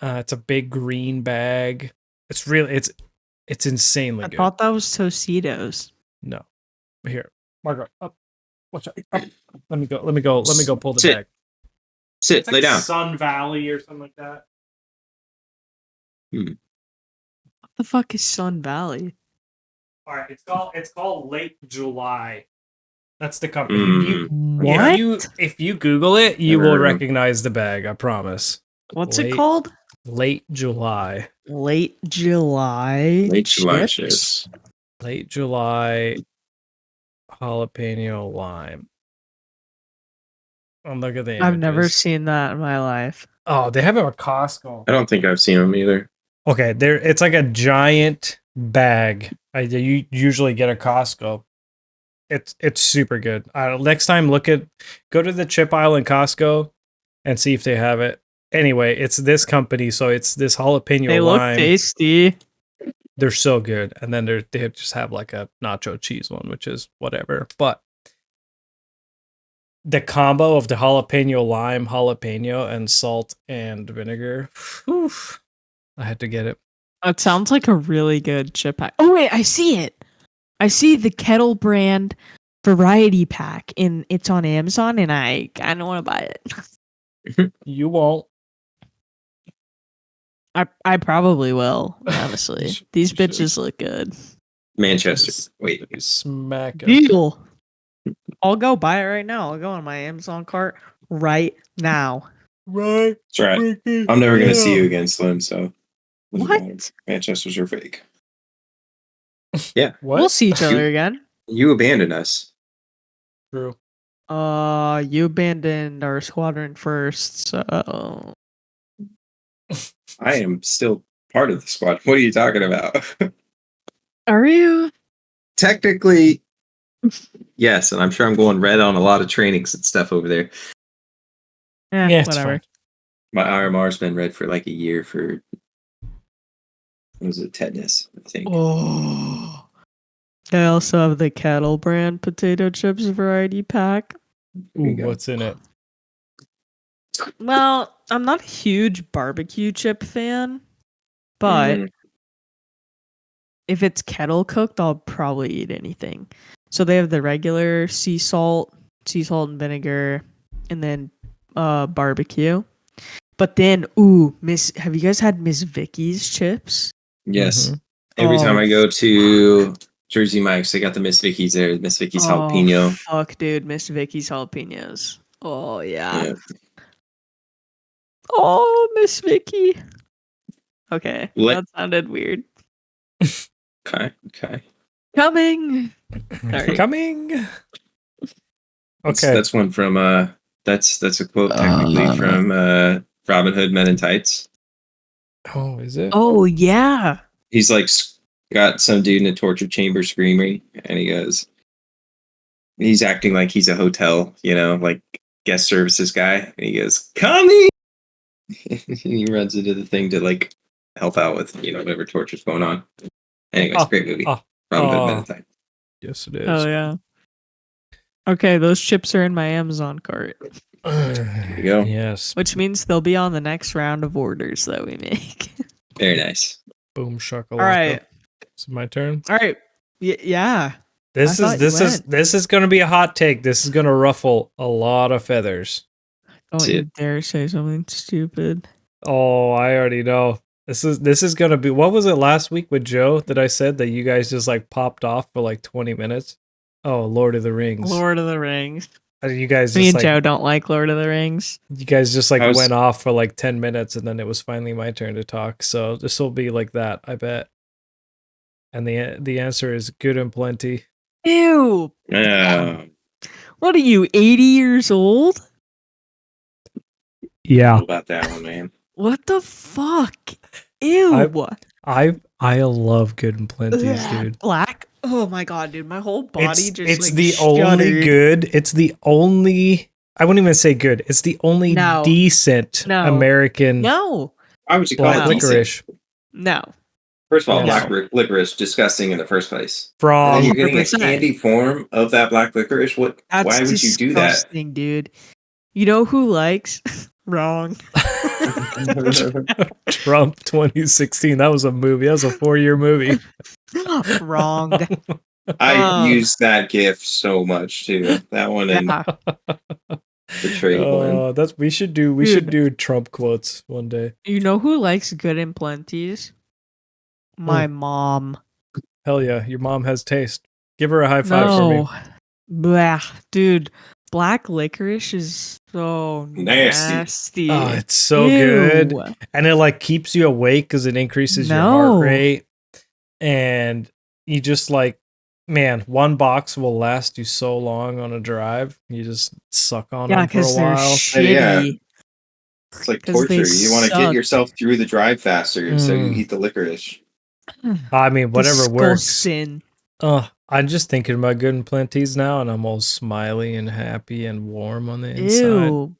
It's a big green bag. It's really it's insanely good. I thought that was Tostitos. No. Here, Margaret, up. Watch out. Up. Let me go pull the Sit. bag. Sit, It's like lay down. Sun Valley or something like that. What the fuck is Sun Valley? All right, it's called Late July. That's the company. What? If you Google it, you Never will heard of 'em. recognize the bag. I promise. What's it called? Late July. Late July. Late July chips? chips. Late July jalapeno lime. Oh, look at the images. I've never seen that in my life. Oh, they have it at Costco. I don't think I've seen them either. Okay, it's like a giant bag. You usually get at Costco. It's super good. Next time, go to the chip aisle in Costco and see if they have it. Anyway, it's this company, so it's this jalapeno They look lime. tasty. They're so good, and then they just have like a nacho cheese one, which is whatever. But the combo of the jalapeno lime, jalapeno, and salt and vinegar. Whew, I had to get it. It sounds like a really good chip pack. Oh wait, I see it. I see the Kettle brand variety pack, and it's on Amazon, and I kind of want to buy it. You won't. I probably will, honestly. These You should. bitches look good. Manchester. Wait. Smack 'em. Deal. I'll go buy it right now. I'll go on my Amazon cart right now. Right. That's right. I'm never going to see you again, Slim, so. doesn't What? matter. Manchesters are fake. Yeah. What? We'll see each other again. You abandoned us. True. You abandoned our squadron first, so I am still part of the squad. What are you talking about? are you? Technically, yes, and I'm sure I'm going red on a lot of trainings and stuff over there. Yeah, It's whatever. fine. My RMR's been red for like a year for what was it, tetanus, I think. Oh. I also have the Kettle brand potato chips variety pack. There you Ooh, go. what's in it? Well, I'm not a huge barbecue chip fan, but if it's kettle cooked, I'll probably eat anything. So they have the regular sea salt and vinegar, and then barbecue. But then, have you guys had Miss Vicky's chips? Yes. Mhm. Every time Oh. I go to Jersey Mike's, they got the Miss Vicky's there. Miss Vicky's jalapeno. Fuck, dude, Miss Vicky's jalapenos. Oh yeah. Yeah. Oh, Miss Vicky. Okay, Let- that sounded weird. Okay. Coming. Sorry. Coming. That's, Okay. that's one from that's a quote technically from Robin Hood Men in Tights. Oh, is it? Oh yeah. He's like got some dude in a torture chamber screaming, and he's acting like he's a hotel, like guest services guy, and he goes, "Coming!" and he runs into the thing to like help out with whatever torture's going on. Anyways, great movie. Robin Hood Men in Tights. Yes, it is. Oh yeah. Okay, those chips are in my Amazon cart, There you go. Yes. which means they'll be on the next round of orders that we make. Very nice. Boom shakalaka. All right. Is it my turn? All right. Yeah. This I is going to be a hot take. This is going to ruffle a lot of feathers. Don't See you it. dare say something stupid. Oh, I already know. This is going to be. What was it last week with Joe that I said that you guys just like popped off for like 20 minutes? Oh, Lord of the Rings. Lord of the Rings. You guys Me just and like Joe don't like Lord of the Rings. you guys just like I was- went off for like 10 minutes and then it was finally my turn to talk. So this will be like that, I bet. And the answer is good and plenty. Ew. What are you, 80 years old? Yeah. How about that one, man? What the fuck? Ew. I love good and plenties, dude. Black. Oh my god, dude. My whole body just It's like, the only shuddered. good. It's the only. I wouldn't even say good. It's the only No. decent No. American No. Why would you call black it decent? licorice No. First of all, No. black licorice disgusting in the first place. And from. then you're getting a 100%. candy form of that black licorice. What? That's Why would you do that? disgusting, dude. You know who likes? Wrong. Trump 2016. That was a movie. That was a 4-year movie. Wrong. I use that GIF so much too. That one and Yeah. the trade one. That's we should do Trump quotes one day. You know who likes good and plenties? My mom. Hell yeah, your mom has taste. Give her a high five for me. No. Blah. Dude, black licorice is so Nasty. nasty. Oh, it's so Ew. good. And it like keeps you awake because it increases your No. heart rate. And you just like, man, one box will last you so long on a drive. You just suck on Yeah, them for a because they're while. shitty. Yeah. It's like 'Cause they torture. You want to suck. get yourself through the drive faster, so you Mm. eat the licorice. I mean, whatever works. Disgusting. I'm just thinking about good and plenties now, and I'm all smiley and happy and warm on the inside. Ew.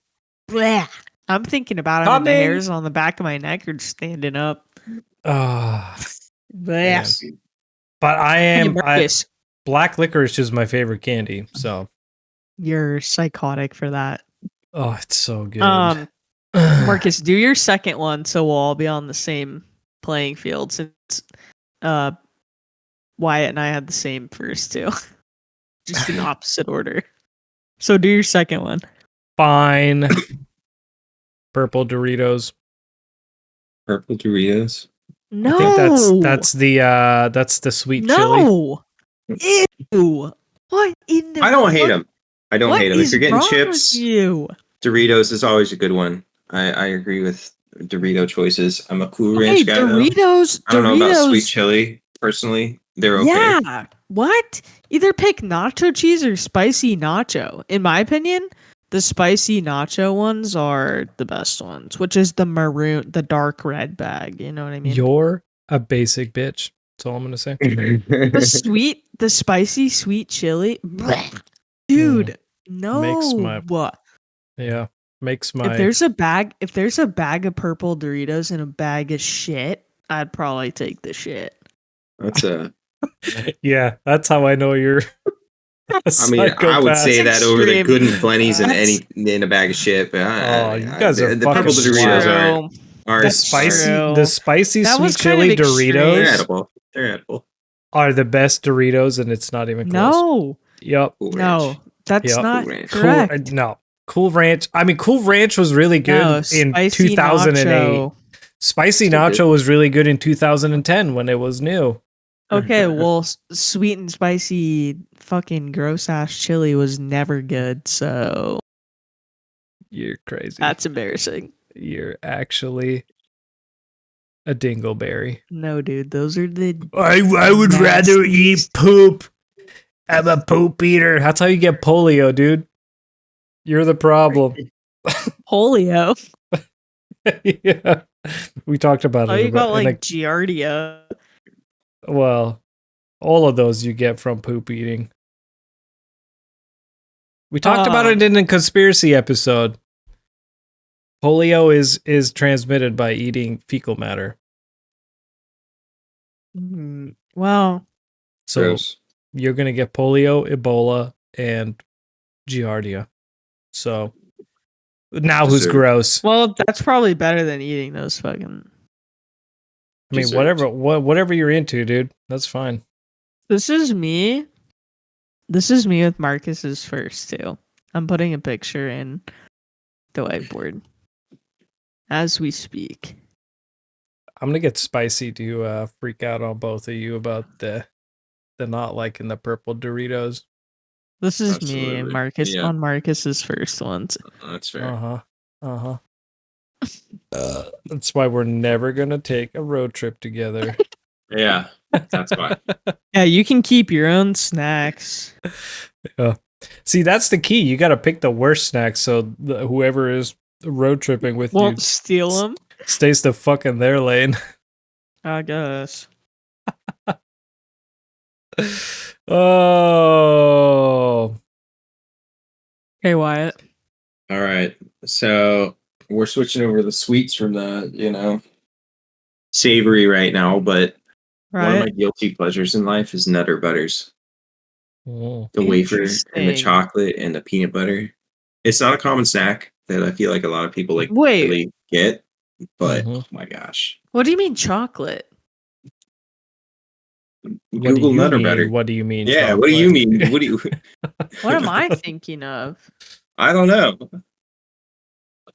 Blah. I'm thinking about it, and the Coming. hairs on the back of my neck are just standing up. Ah, Blah. man. But Hey, Marcus, black licorice is my favorite candy. So, you're psychotic for that. oh, it's so good. Marcus, do your second one so we'll all be on the same playing field since Wyatt and I had the same first two. Just in opposite order. So do your second one. Fine. Purple Doritos. Purple Doritos. No. I think that's the sweet chili. No. Ew. What in the I don't hate fuck- them. I don't what hate them. If is you're getting wrong chips, with you? Doritos is always a good one. I agree with Dorito choices. I'm a Cool Ranch Hey, guy though. Doritos. I don't know about sweet Doritos- chili personally. They're okay. Yeah. What? Either pick nacho cheese or spicy nacho. In my opinion, the spicy nacho ones are the best ones, which is the maroon, the dark red bag. You know what I mean? You're a basic bitch. That's all I'm gonna say. The spicy sweet chili. Blech. Dude, no. Makes my If there's a bag of purple Doritos and a bag of shit, I'd probably take the shit. That's yeah. That's how I know you're. I mean, I would say That's that over the extreme. good and plenties in That's- in a bag of shit. But Oh, you guys are the fucking purple Doritos wild. are The That's spicy, true. the spicy That sweet was kind of chili extreme. They're Doritos edible. They're edible. are the best Doritos, and it's not even close. No, Yep. Cool Ranch. no, that's Yeah. not Cool Ranch. correct. No. Cool Ranch. I mean, Cool Ranch was really good No, in spicy 2008. nacho. Spicy Still nacho good. was really good in 2010 when it was new. Okay, well, sweet and spicy fucking gross ass chili was never good, so You're crazy. that's embarrassing. You're actually a dingleberry. No, dude, those are the I would rather eat nastiest- poop. I'm a poop eater. That's how you get polio, dude. You're the problem. polio. Yeah. We talked about Oh, it. you got in like Giardia. well, all of those you get from poop eating. We talked about it in a conspiracy episode. Polio is transmitted by eating fecal matter. Well, So Gross. you're gonna get polio, Ebola, and Giardia. So now who's Deserved. gross? well, that's probably better than eating those fucking. I mean, Deserved. whatever you're into, dude. That's fine. This is me. This is me with Marcus's first too. I'm putting a picture in the whiteboard as we speak. I'm gonna get spicy to freak out on both of you about the not liking the purple Doritos. This is me, Absolutely. Marcus, Yeah. on Marcus's first ones. That's fair. That's why we're never gonna take a road trip together. Yeah, that's fine. Yeah, you can keep your own snacks. See, that's the key. You got to pick the worst snacks so whoever is road tripping with Won't you steal them, stays the fuck in their lane. I guess. Oh, Hey, Wyatt. All right, so we're switching over the sweets from the savory right now, but one of my Right? guilty pleasures in life is Nutter Butters. Oh. The wafer and the Interesting. chocolate and the peanut butter. It's not a common snack that I feel like a lot of people Wait. really get, but Mhm. oh my gosh. What do you mean chocolate? What do Google you Nutter mean? Butter. What do you mean? Yeah, what do you chocolate? mean? What do you What am I thinking of? I don't know.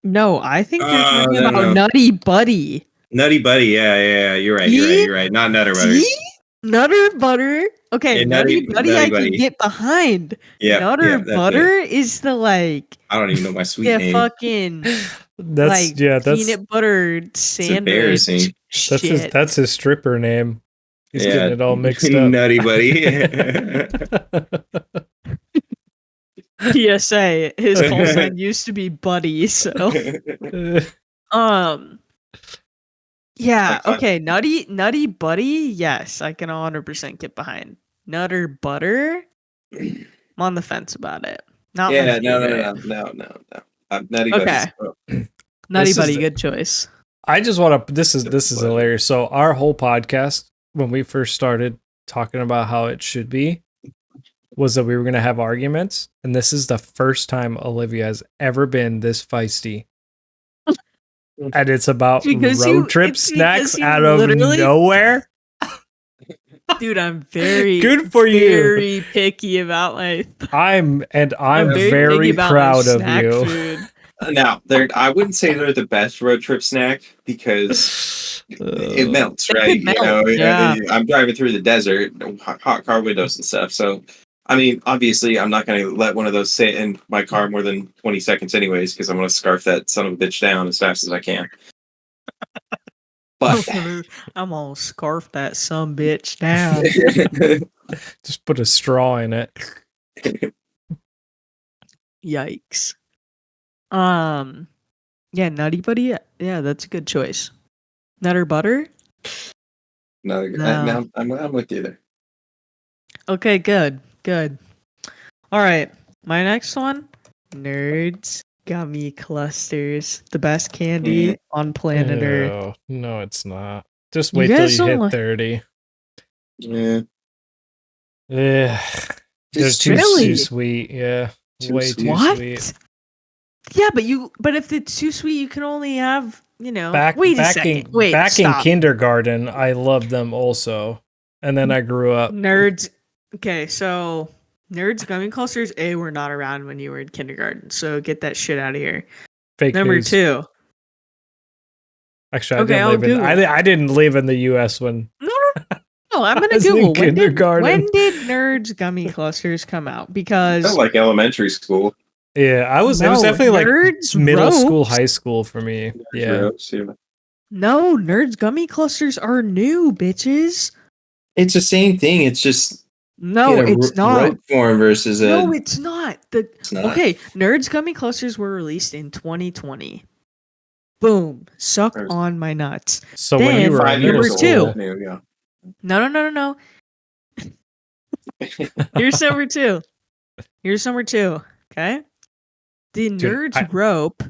No, I think you're talking no, about no. Nutty Buddy. Nutty Buddy, yeah. You're right. You're right. Not Nutter Butters. See? Nutter Butter. Okay, Yeah, Nutty Buddy I Buddy. can get behind. Yeah, Nutter that's it. Butter is the like I don't even know my sweet the name. fucking That's like that's peanut butter sandwich embarrassing. shit. that's his stripper name. He's Yeah. getting it all mixed up. Nutty Buddy. PSA. His call sign used to be Buddy, so yeah, okay, Nutty Buddy, yes, I can 100% get behind. Nutter Butter, I'm on the fence about it. Not my yeah, favorite. no. Nutty Okay. Buddies. Nutty This is Buddy, the- good choice. I just want to. This is pleasure. hilarious. So our whole podcast, when we first started talking about how it should be, was that we were going to have arguments, and this is the first time Olivia has ever been this feisty. And it's about Because road trip it's snacks because you out of literally- nowhere. Dude, I'm very Good for you. very picky about my I'm very very picky about my proud of snack you. food. Now, I wouldn't say they're the best road trip snack because it melts, It right? could melt, yeah. I'm driving through the desert, hot car windows and stuff. So, I mean, obviously, I'm not going to let one of those sit in my car more than 20 seconds, anyways, because I'm going to scarf that son of a bitch down as fast as I can. But I'm gonna scarf that some bitch down. Just put a straw in it. Yikes. Yeah, Nutty Buddy. Yeah, that's a good choice. Nutter Butter. no, No. I'm with you there. Okay, good. All right, my next one. Nerds Gummy Clusters, the best candy on planet Earth. Oh, no, it's not. Just You wait till guys you don't hit like- 30. Yeah, Yeah, they're Just too, really? too sweet. Yeah, Too way sweet. too What? sweet. Yeah, but if it's too sweet, you can only have Back Wait a back second. in Wait, back in stop. kindergarten, I loved them also, and then I grew up. Nerds. Okay, so Nerds Gummy Clusters were not around when you were in kindergarten, so get that shit out of here. Fake Number news. 2. Actually, Okay, I'll Google. I didn't live in the U.S. when. No, I'm I gonna was in Google kindergarten. when did Nerds Gummy Clusters come out? Because felt like elementary school. Yeah, it was no, definitely like Nerds middle school, Ropes- high school for me. Yeah, No, Nerds Gummy Clusters are new, bitches. It's the same thing. It's just No, it's not. rope form versus a. No, it's not. It's not. Okay, Nerds Gummy Clusters were released in 2020. Boom. Suck There's- on my nuts. So when you Then, were in 5 middle years number two. old. There we go. No. Here's number two. Okay. The Dude, Nerds rope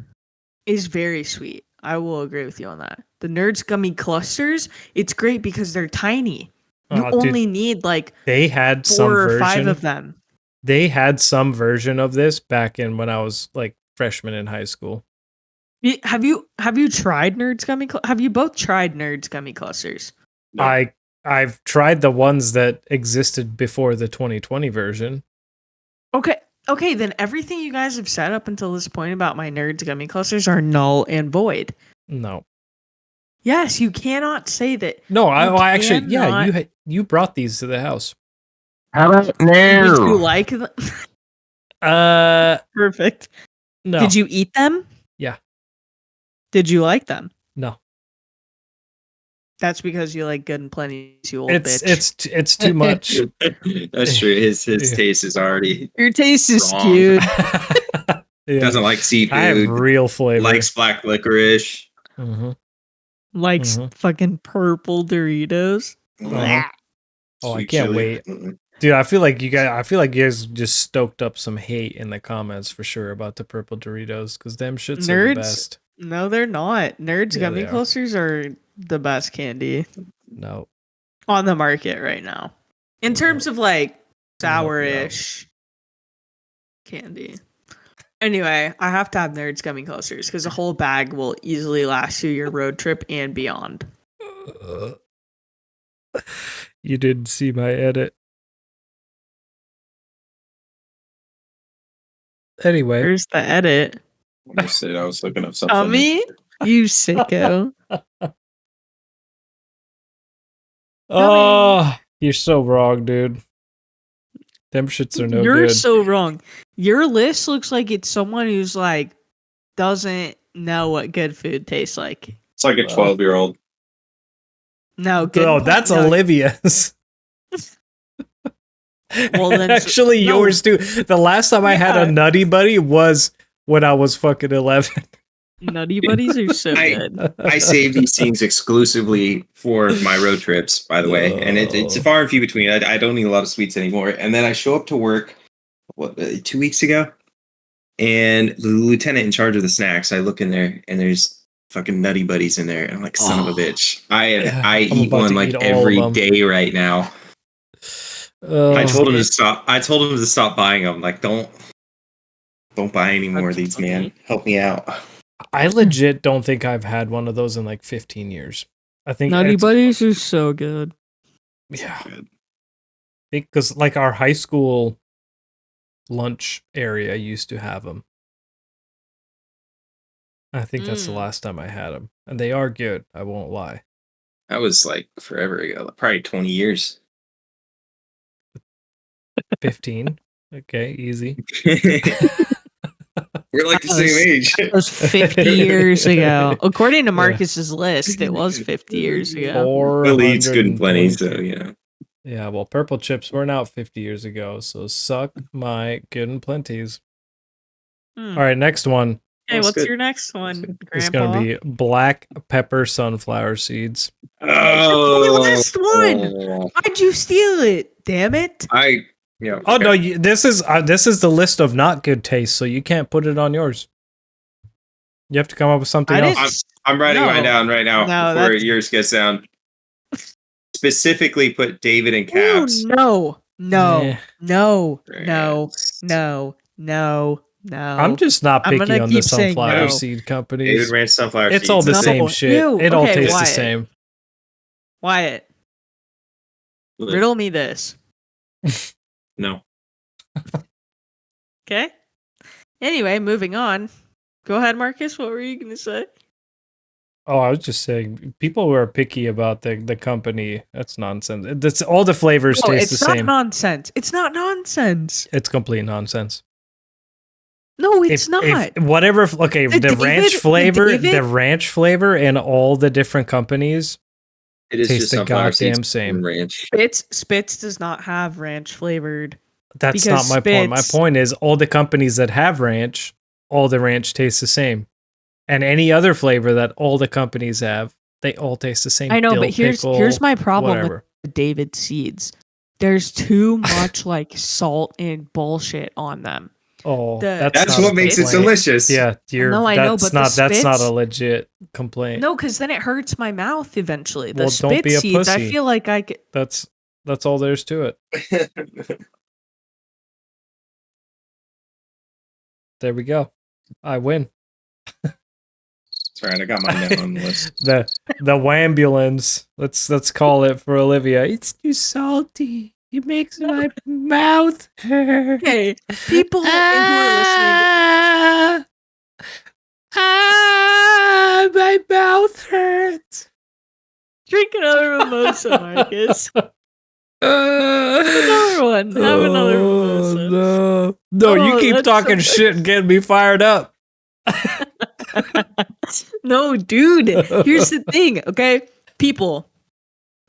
is very sweet. I will agree with you on that. The Nerds gummy clusters, it's great because they're tiny. You Oh, dude, only need like they had some 4 or version 5 of them. They had some version of this back in when I was like freshman in high school. Have you tried Nerds gummy? Have you both tried Nerds gummy clusters? No. I've tried the ones that existed before the 2020 version. Okay, then everything you guys have said up until this point about my Nerds gummy clusters are null and void. No, Yes, you cannot say that. no, I You actually, yeah, cannot- you brought these to the house. How about Did you no? like them? No, Perfect. Did you eat them? Yeah. Did you like them? No, That's because you like good and plenty, you old it's bitch. it's too much. That's true. His Yeah. taste is already Your taste is Wrong. skewed. Yeah. doesn't like I have seafood. real flavor. Likes black licorice. Mhm. Likes Mhm. fucking purple Doritos. Uh-huh. Oh, I Sweet can't chili. wait. Mm-mm. Dude, I feel like you guys just stoked up some hate in the comments for sure about the purple Doritos because them shits are the Nerds? best. No, they're not. Nerds Yeah, gummy they are. clusters are the best candy No, on the market right now. In terms of like sourish candy. Anyway, I have to have Nerds gummy clusters because a whole bag will easily last you your road trip and beyond. you didn't see my edit. Anyway, Where's the edit? I just said I was looking up something. Tommy, you sicko. oh, you're so wrong, dude. Them shits are no You're good. so wrong. Your list looks like it's someone who's like doesn't know what good food tastes like. It's like a 12-year-old. No, good. Oh, that's no, Olivia's. Well, then- Actually, no. yours too. The last time I had Yeah. a Nutty Buddy was when I was fucking 11. Nutty Buddies are so I- good. I save these things exclusively for my road trips, by the way, and it's Oh. far and few between. I don't eat a lot of sweets anymore. And then I show up to work, 2 weeks ago, and the lieutenant in charge of the snacks, I look in there, and there's fucking Nutty Buddies in there. And I'm like, son of a bitch. I I'm eat about one to like eat all every of them. day right now. I told him to stop. I told him to stop buying them. Like, don't buy any more of That's these, man. funny. Help me out. I legit don't think I've had one of those in like 15 years. I think Nutty it's- Buddies are so good. Yeah, Good. because like our high school lunch area used to have them. I think that's the Mm. last time I had them, and they are good. I won't lie. That was like forever ago, probably 20 years. 15. Okay, easy. We're like the same age. That was 50 years ago. According to Marcus's list, it was 50 years ago. Well, he eats good and plenty, 420. so you know. Yeah, well, purple chips weren't out 50 years ago, so suck my good and plenties. Hmm. All right, next one Hey, That's what's good. your next one, is Grandpa? going to be black pepper sunflower seeds. Oh, last one! Why'd you steal it? Damn it! Yeah. Oh okay. no, this is the list of not good taste, so you can't put it on yours. You have to come up with something I else. didn't. I'm writing No. mine down right now No, before that's- yours gets down. Specifically, put David in Ooh, caps. no, Eh. no. I'm just not I'm picky gonna on the keep saying sunflower no. seed David companies. Ranch sunflower It's seeds. all the No. same shit. Ew, It all okay, tastes the Wyatt. same. Wyatt, riddle me this. No. Okay. Anyway, moving on. Go ahead, Marcus. What were you gonna say? Oh, I was just saying, people who are picky about the company, that's nonsense. That's all the flavors No, taste it's the not same. nonsense. It's not nonsense. It's complete nonsense. No, it's not. Whatever. Okay, The the ranch David- flavor, the David- the ranch flavor, and all the different companies It is taste just the sunflower goddamn seeds same. and ranch. Spitz does not have ranch flavored. That's Because not my point. My Spitz- point is all the companies that have ranch, all the ranch tastes the same. And any other flavor that all the companies have, they all taste the same. I know, Dill but here's pickle, my problem whatever. with the David seeds. There's too much like salt and bullshit on them. Oh, That's That's not what a makes it complaint. delicious. Yeah, No, I know, but the that's not a spits- legit complaint. No, because then it hurts my mouth eventually. The Well, don't spit be a seeds, I pussy. feel like I could. That's all there's to it. There we go. I win. That's right. I got mine down on the list. The wambulance. Let's call it for Olivia. It's too salty. It makes my mouth hurt. Okay, people who are listening. My mouth hurts. Drink another mimosa, Marcus. Another one. Have another mimosa. No, you Oh, keep that's talking so shit and getting me fired up. No, dude. Here's the thing, okay? People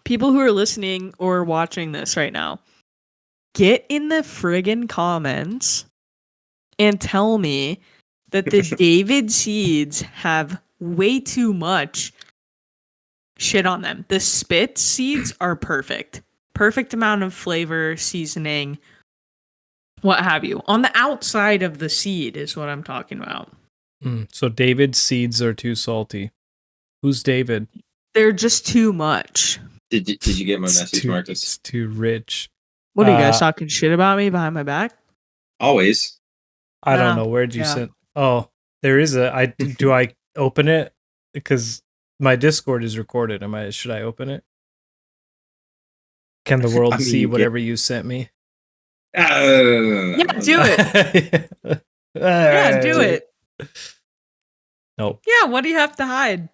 who are listening or watching this right now, get in the friggin' comments and tell me that the David seeds have way too much shit on them. The spit seeds are perfect. Perfect amount of flavor, seasoning, what have you. On the outside of the seed is what I'm talking about. So David's seeds are too salty. Who's David? They're just too much. Did you get my message, Marcus? It's too rich. What are you guys talking shit about me behind my back? Always. I don't No. know. Where'd you Yeah. send? Oh, there is a. Do I open it? Because my Discord is recorded. Should I open it? Can the world I mean, see you whatever you sent me? No. Yeah, do it. Yeah, do it. Nope. Yeah, what do you have to hide?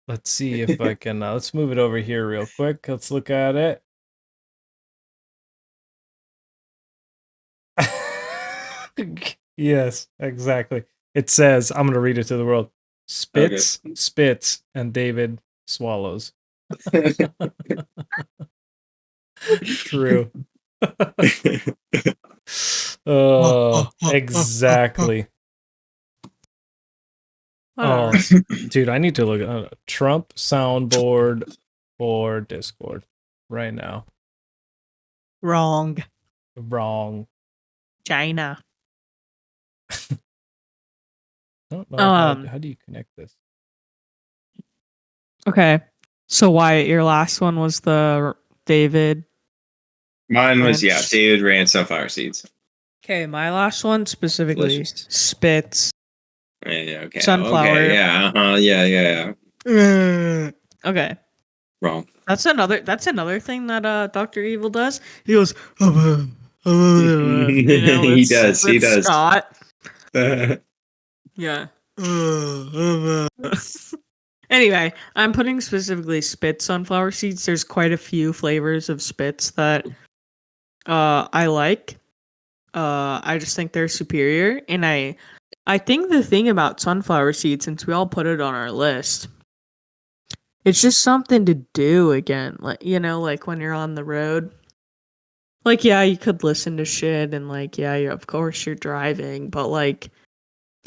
Let's see if I can. Let's move it over here real quick. Let's look at it. Yes, exactly. It says, I'm going to read it to the world. Spits, spits, and David swallows. True. Oh, exactly. Oh, dude, I need to look at Trump soundboard for Discord right now. Wrong. Wrong. China. I don't know. How do you connect this? Okay. So Wyatt, your last one was the David. Mine was, Ranch. David ran sunflower seeds. Okay, my last one specifically Delicious. spits. Yeah, okay. Sunflower. Okay, yeah, yeah. Okay. Wrong. That's another thing that Dr. Evil does. He goes, He does. Scott. Yeah. Anyway, I'm putting specifically spit sunflower seeds. There's quite a few flavors of spits that I like. I just think they're superior, and I think the thing about sunflower seeds, since we all put it on our list, it's just something to do again. Like, like when you're on the road. Like, yeah, you could listen to shit and like, yeah, of course you're driving, but like,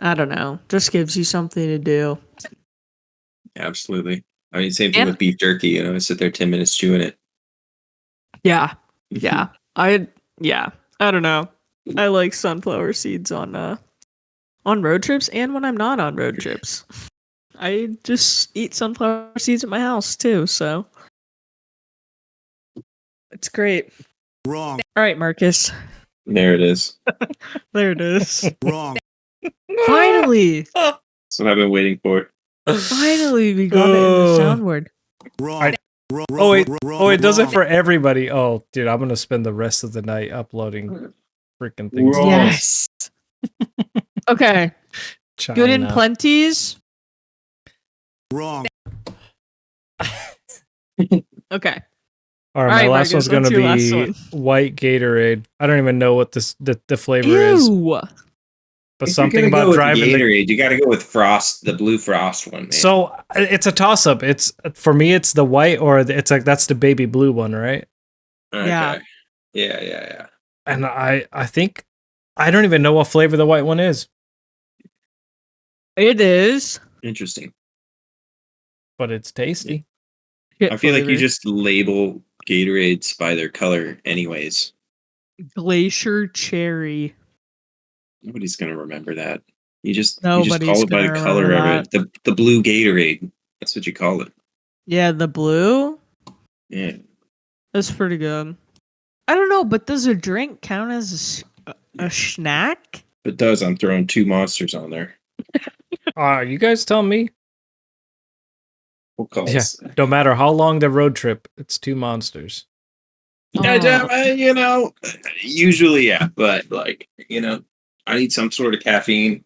I don't know, just gives you something to do. Absolutely. I mean, same thing And- with beef jerky. Sit there 10 minutes chewing it. Yeah. Yeah. I don't know. I like sunflower seeds on road trips and when I'm not on road trips. I just eat sunflower seeds at my house too, so it's great. Wrong. All right, Marcus. There it is. There it is. Wrong. Finally. That's what I've been waiting for. Finally, we got it in the soundboard. Wrong. Oh, it does it for everybody. Oh, dude, I'm gonna spend the rest of the night uploading freaking things. Wrong. Yes. Okay. China. Good in plenties. Wrong. Okay. All right, my Alright, last Marcus, one's gonna what's your last be one? white Gatorade. I don't even know what the flavor is, Ew. If but you're something gonna go about with driving. Gatorade. You got to go with Frost, the blue Frost one. Man. So it's a toss up. It's for me, it's the white or it's like that's the baby blue one, right? Okay. Yeah. Yeah. And I think I don't even know what flavor the white one is. It is. Interesting. But it's tasty. I feel like you just label Gatorades by their color anyways. Glacier cherry. Nobody's gonna remember that. You just Nobody's call it by the gonna color of remember it. The blue Gatorade. That's what you call it. Yeah, the blue. Yeah. That's pretty good. I don't know, but does a drink count as a snack? If it does, I'm throwing 2 monsters on there. You guys tell me. We'll call Yeah, it. no matter how long the road trip, it's 2 monsters. You know, usually, yeah, but like, you know, I need some sort of caffeine.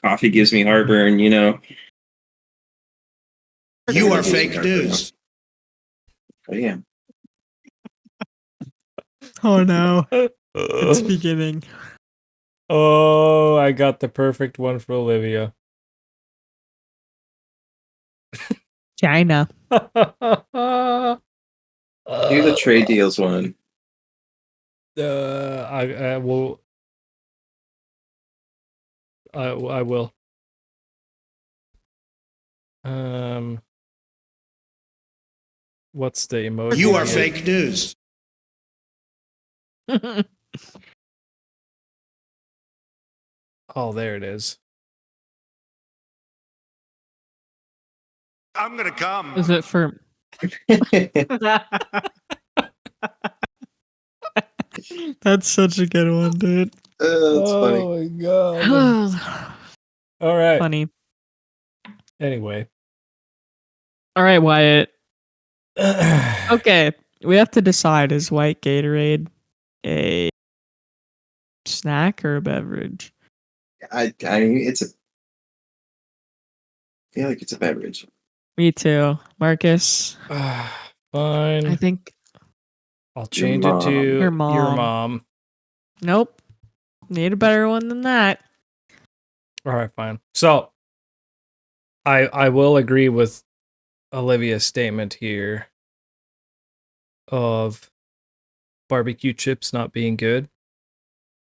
Coffee gives me heartburn, you know. You are fake news. I am. Oh no. It's beginning. Oh, I got the perfect one for Olivia. China. Do the trade deals one. I will. I will. What's the emoji? You are again? fake news. Oh, there it is. I'm gonna come. Is it for? That's such a good one, dude. That's funny. My god. All right. Funny. Anyway. All right, Wyatt. Okay, we have to decide: is white Gatorade a snack or a beverage? I feel like it's a beverage. Me too, Marcus. Fine. I think. I'll change it to Your your mom. mom. Nope. Need a better one than that. All right, fine. So, I will agree with Olivia's statement here of barbecue chips not being good,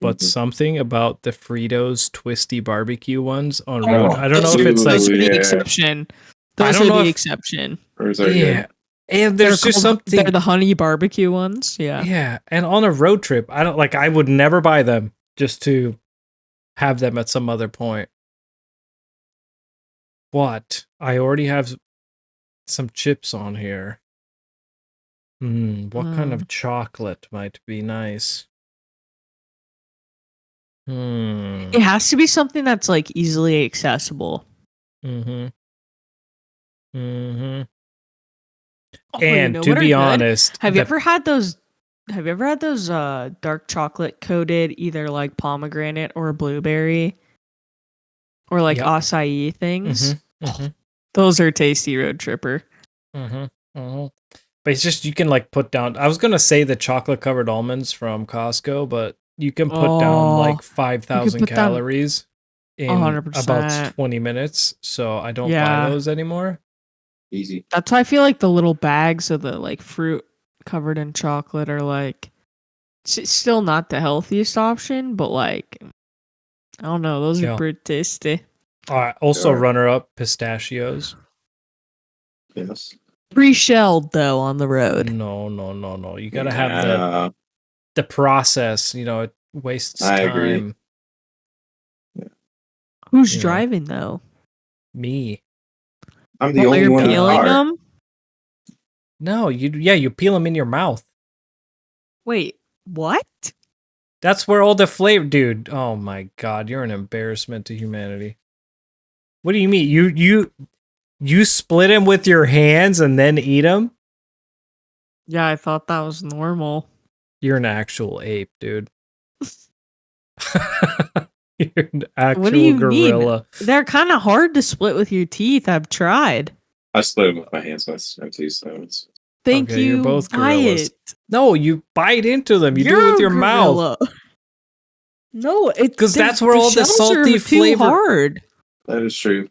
but something about the Fritos twisty barbecue ones on road. I don't know if it's like those are the yeah. exception. I Those don't are know the if- exception. Or are yeah, and there's They're just called- something. They're the honey barbecue ones. Yeah. Yeah, and on a road trip, I would never buy them just to have them at some other point. But I already have some chips on here. What kind of chocolate might be nice? It has to be something that's like easily accessible. Mm-hmm. Oh, And you know to what be are good? honest, Have you ever had those? Have you ever had those dark chocolate coated either like pomegranate or blueberry, or like Yep. acai things? Those are tasty, road tripper. But it's just you can like put down. I was gonna say the chocolate covered almonds from Costco, but you can put down like 5,000 put down calories in 100%. about 20 minutes. So I don't buy Yeah. those anymore. Easy. That's why I feel like the little bags of the like fruit covered in chocolate are like still not the healthiest option, but like I don't know, those Yeah. are pretty tasty. Also, Sure. runner up pistachios. Yes. Pre-shelled though on the road. No. You gotta have the process. You know, it wastes I time. agree. Who's You know. driving though? Me. I'm the only you're one in the peeling car. them? No, you peel them in your mouth. Wait, what? That's where all the flavor, dude. Oh my god, you're an embarrassment to humanity. What do you mean? You split them with your hands and then eat them? Yeah, I thought that was normal. You're an actual ape, dude. You're an actual What do you gorilla. mean? They're kind of hard to split with your teeth. I've tried. I split them with my hands most too, so it's Thank Okay, you. you're both gorillas. Wyatt. No, you bite into them. You do it with your mouth. No, it's 'Cause that's where all the shells salty are flavor- Too hard. that is true.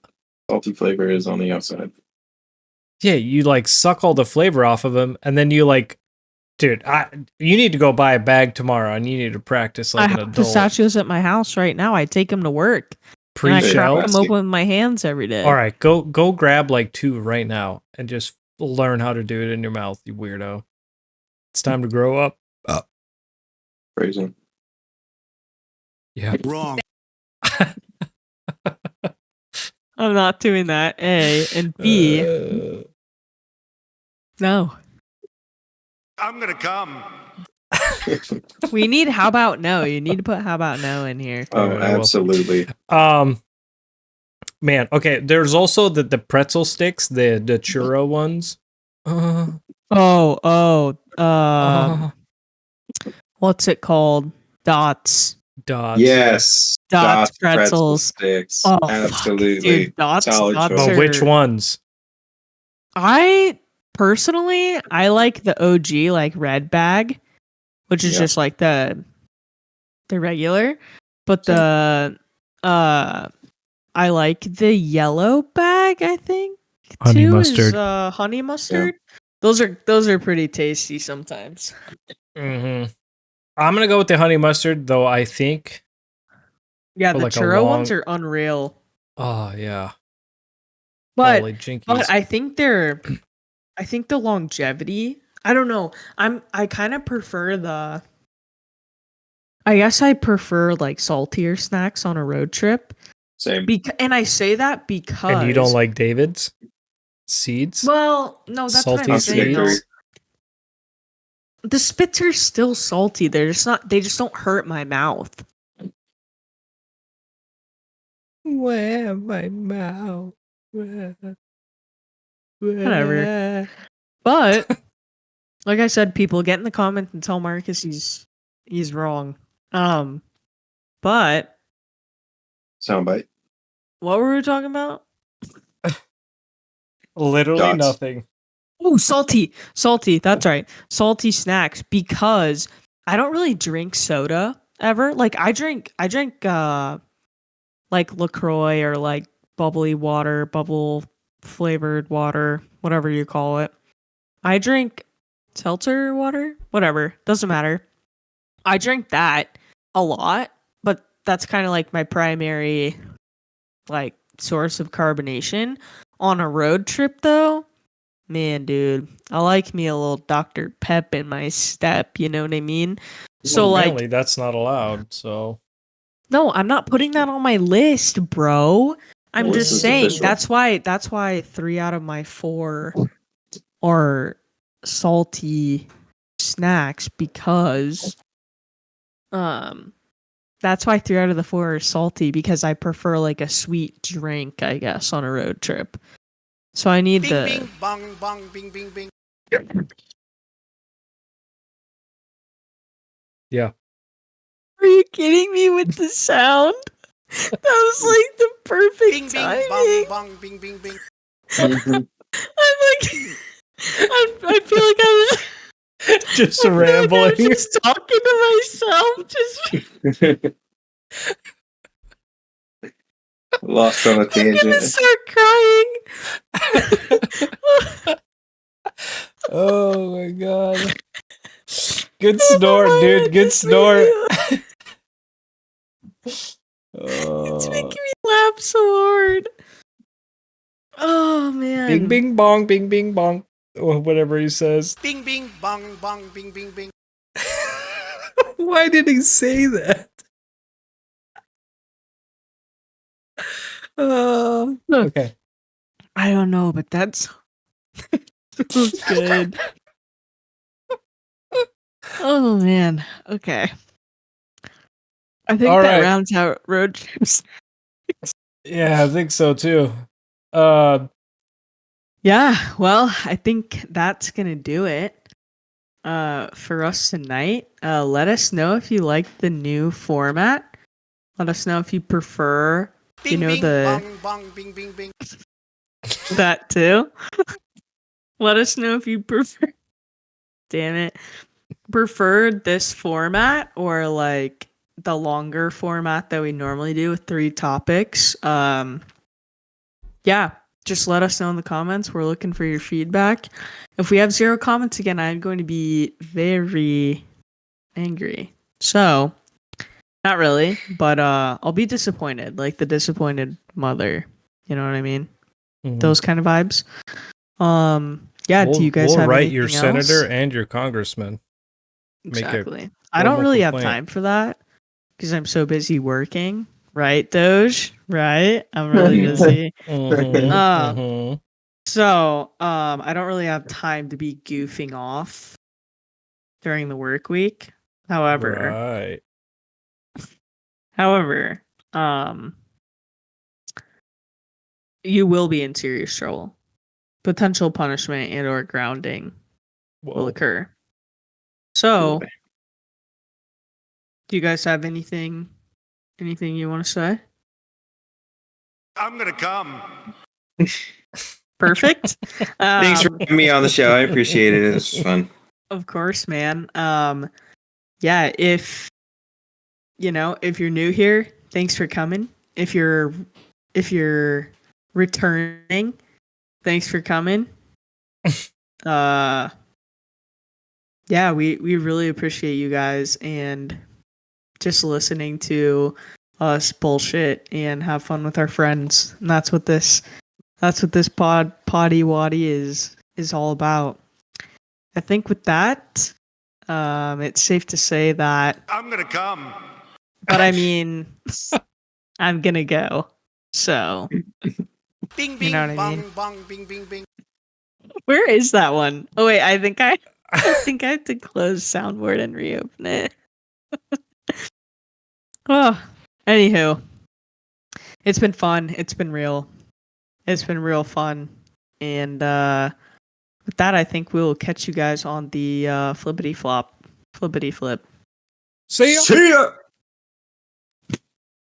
Salty flavor is on the outside. Yeah, you like suck all the flavor off of them, and then you like Dude, you need to go buy a bag tomorrow, and you need to practice like I an have adult. pistachios at my house right now. I take them to work. And I crack Pre-shelled. them open with my hands every day. All right, go grab like 2 right now and just learn how to do it in your mouth, you weirdo. It's time to grow up. Phrasing. Yeah. Wrong. I'm not doing that. A and B. No. I'm gonna come. We need how about no. You need to put how about no in here. Oh, Alright, I will. absolutely. Man, okay, there's also the pretzel sticks, the churro ones. What's it called? Dots. Dots. Dots pretzels. sticks. Oh, Absolutely. fuck, dude, dots Solid choice. But which ones? I personally like the OG like red bag, which is just like the regular, but I like the yellow bag, I think. Honey too, mustard. Is, honey mustard. Yeah. Those are pretty tasty sometimes. Mm-hmm. I'm gonna go with the honey mustard, though. I think. Yeah, the like churro ones are unreal. Oh yeah. But jinkies. I think I think the longevity. I don't know. I kind of prefer I guess I prefer like saltier snacks on a road trip. Same. And I say that because. And you don't like David's seeds? Well, no, that's what I'm saying. Though. The spits are still salty. They're just not. They just don't hurt my mouth. Where my mouth? Whatever. But like I said, people get in the comments and tell Marcus he's wrong. But Soundbite. what were we talking about? Literally Dots. nothing. Oh, salty. That's right. Salty snacks, because I don't really drink soda ever. Like I drink like LaCroix or like bubbly water, bubble flavored water, whatever you call it. I drink seltzer water, whatever, doesn't matter. I drink that a lot, but that's kind of like my primary like source of carbonation. On a road trip though, man, dude, I like me a little Dr. Pep in my step, you know what I mean? So Well, like apparently that's not allowed, so no, I'm not putting that on my list, bro. I'm Well, just this is saying official. that's why 3 out of my 4 are salty snacks, because that's why 3 out of the 4 are salty, because I prefer like a sweet drink, I guess, on a road trip. So I need Bing, bing, bong, bong, bing, bing, bing. yeah. Are you kidding me with the sound? That was like the perfect Bing, bing, timing. bong, bong, bing, bing, bing. Mhm. I'm like, I feel like I was Just I feel like I rambling. was just talking to myself. Just Lost on a I'm gonna tangent. start crying. Oh my god. Good In snort, my dude. head, Good this snort. made me- It's making me laugh so hard. Oh man. Bing bing bong, bing bing bong. Or whatever he says. Bing, bing, bong, bong, bing, bing, bing. Why did he say that? Okay. I don't know, but that's so good. Oh man. Okay. I think All that right. rounds out road trips. Yeah, I think so too. Yeah, well, I think that's gonna do it for us tonight. Let us know if you like the new format. Let us know if you prefer, Bing, bing, the bong, bong, bing, bing, bing. that too. Let us know if you prefer. Damn it, prefer this format or like the longer format that we normally do with 3 topics. Yeah, just let us know in the comments. We're looking for your feedback. If we have 0 comments again, I'm going to be very angry. So, not really, but I'll be disappointed, like the disappointed mother. You know what I mean? Mhm. Those kind of vibes. Yeah. Do you guys we'll have write anything your else? senator and your congressman. Exactly. I don't formal really have complaint. time for that because I'm so busy working. Right, Doge? Right? I'm really busy. Mhm. So, I don't really have time to be goofing off during the work week. However, Right. you will be in serious trouble. Potential punishment and or grounding will Whoa. occur. So, do you guys have anything you want to say? I'm gonna come. Perfect. Thanks for having me on the show. I appreciate it. This was fun. Of course, man. Yeah, if you're new here, thanks for coming. If you're returning, thanks for coming. Yeah, we really appreciate you guys and just listening to us bullshit and have fun with our friends. And that's what this potty waddy is all about. I think with that, it's safe to say that I'm gonna come. but I mean I'm gonna go. So Bing you bing know what I bong mean? bong bing bing bing. Where is that one? Oh wait, I think I have to close soundboard and reopen it. Oh, anywho, it's been fun. It's been real. It's been real fun. And with that, I think we'll catch you guys on the flippity flip. See ya. See ya.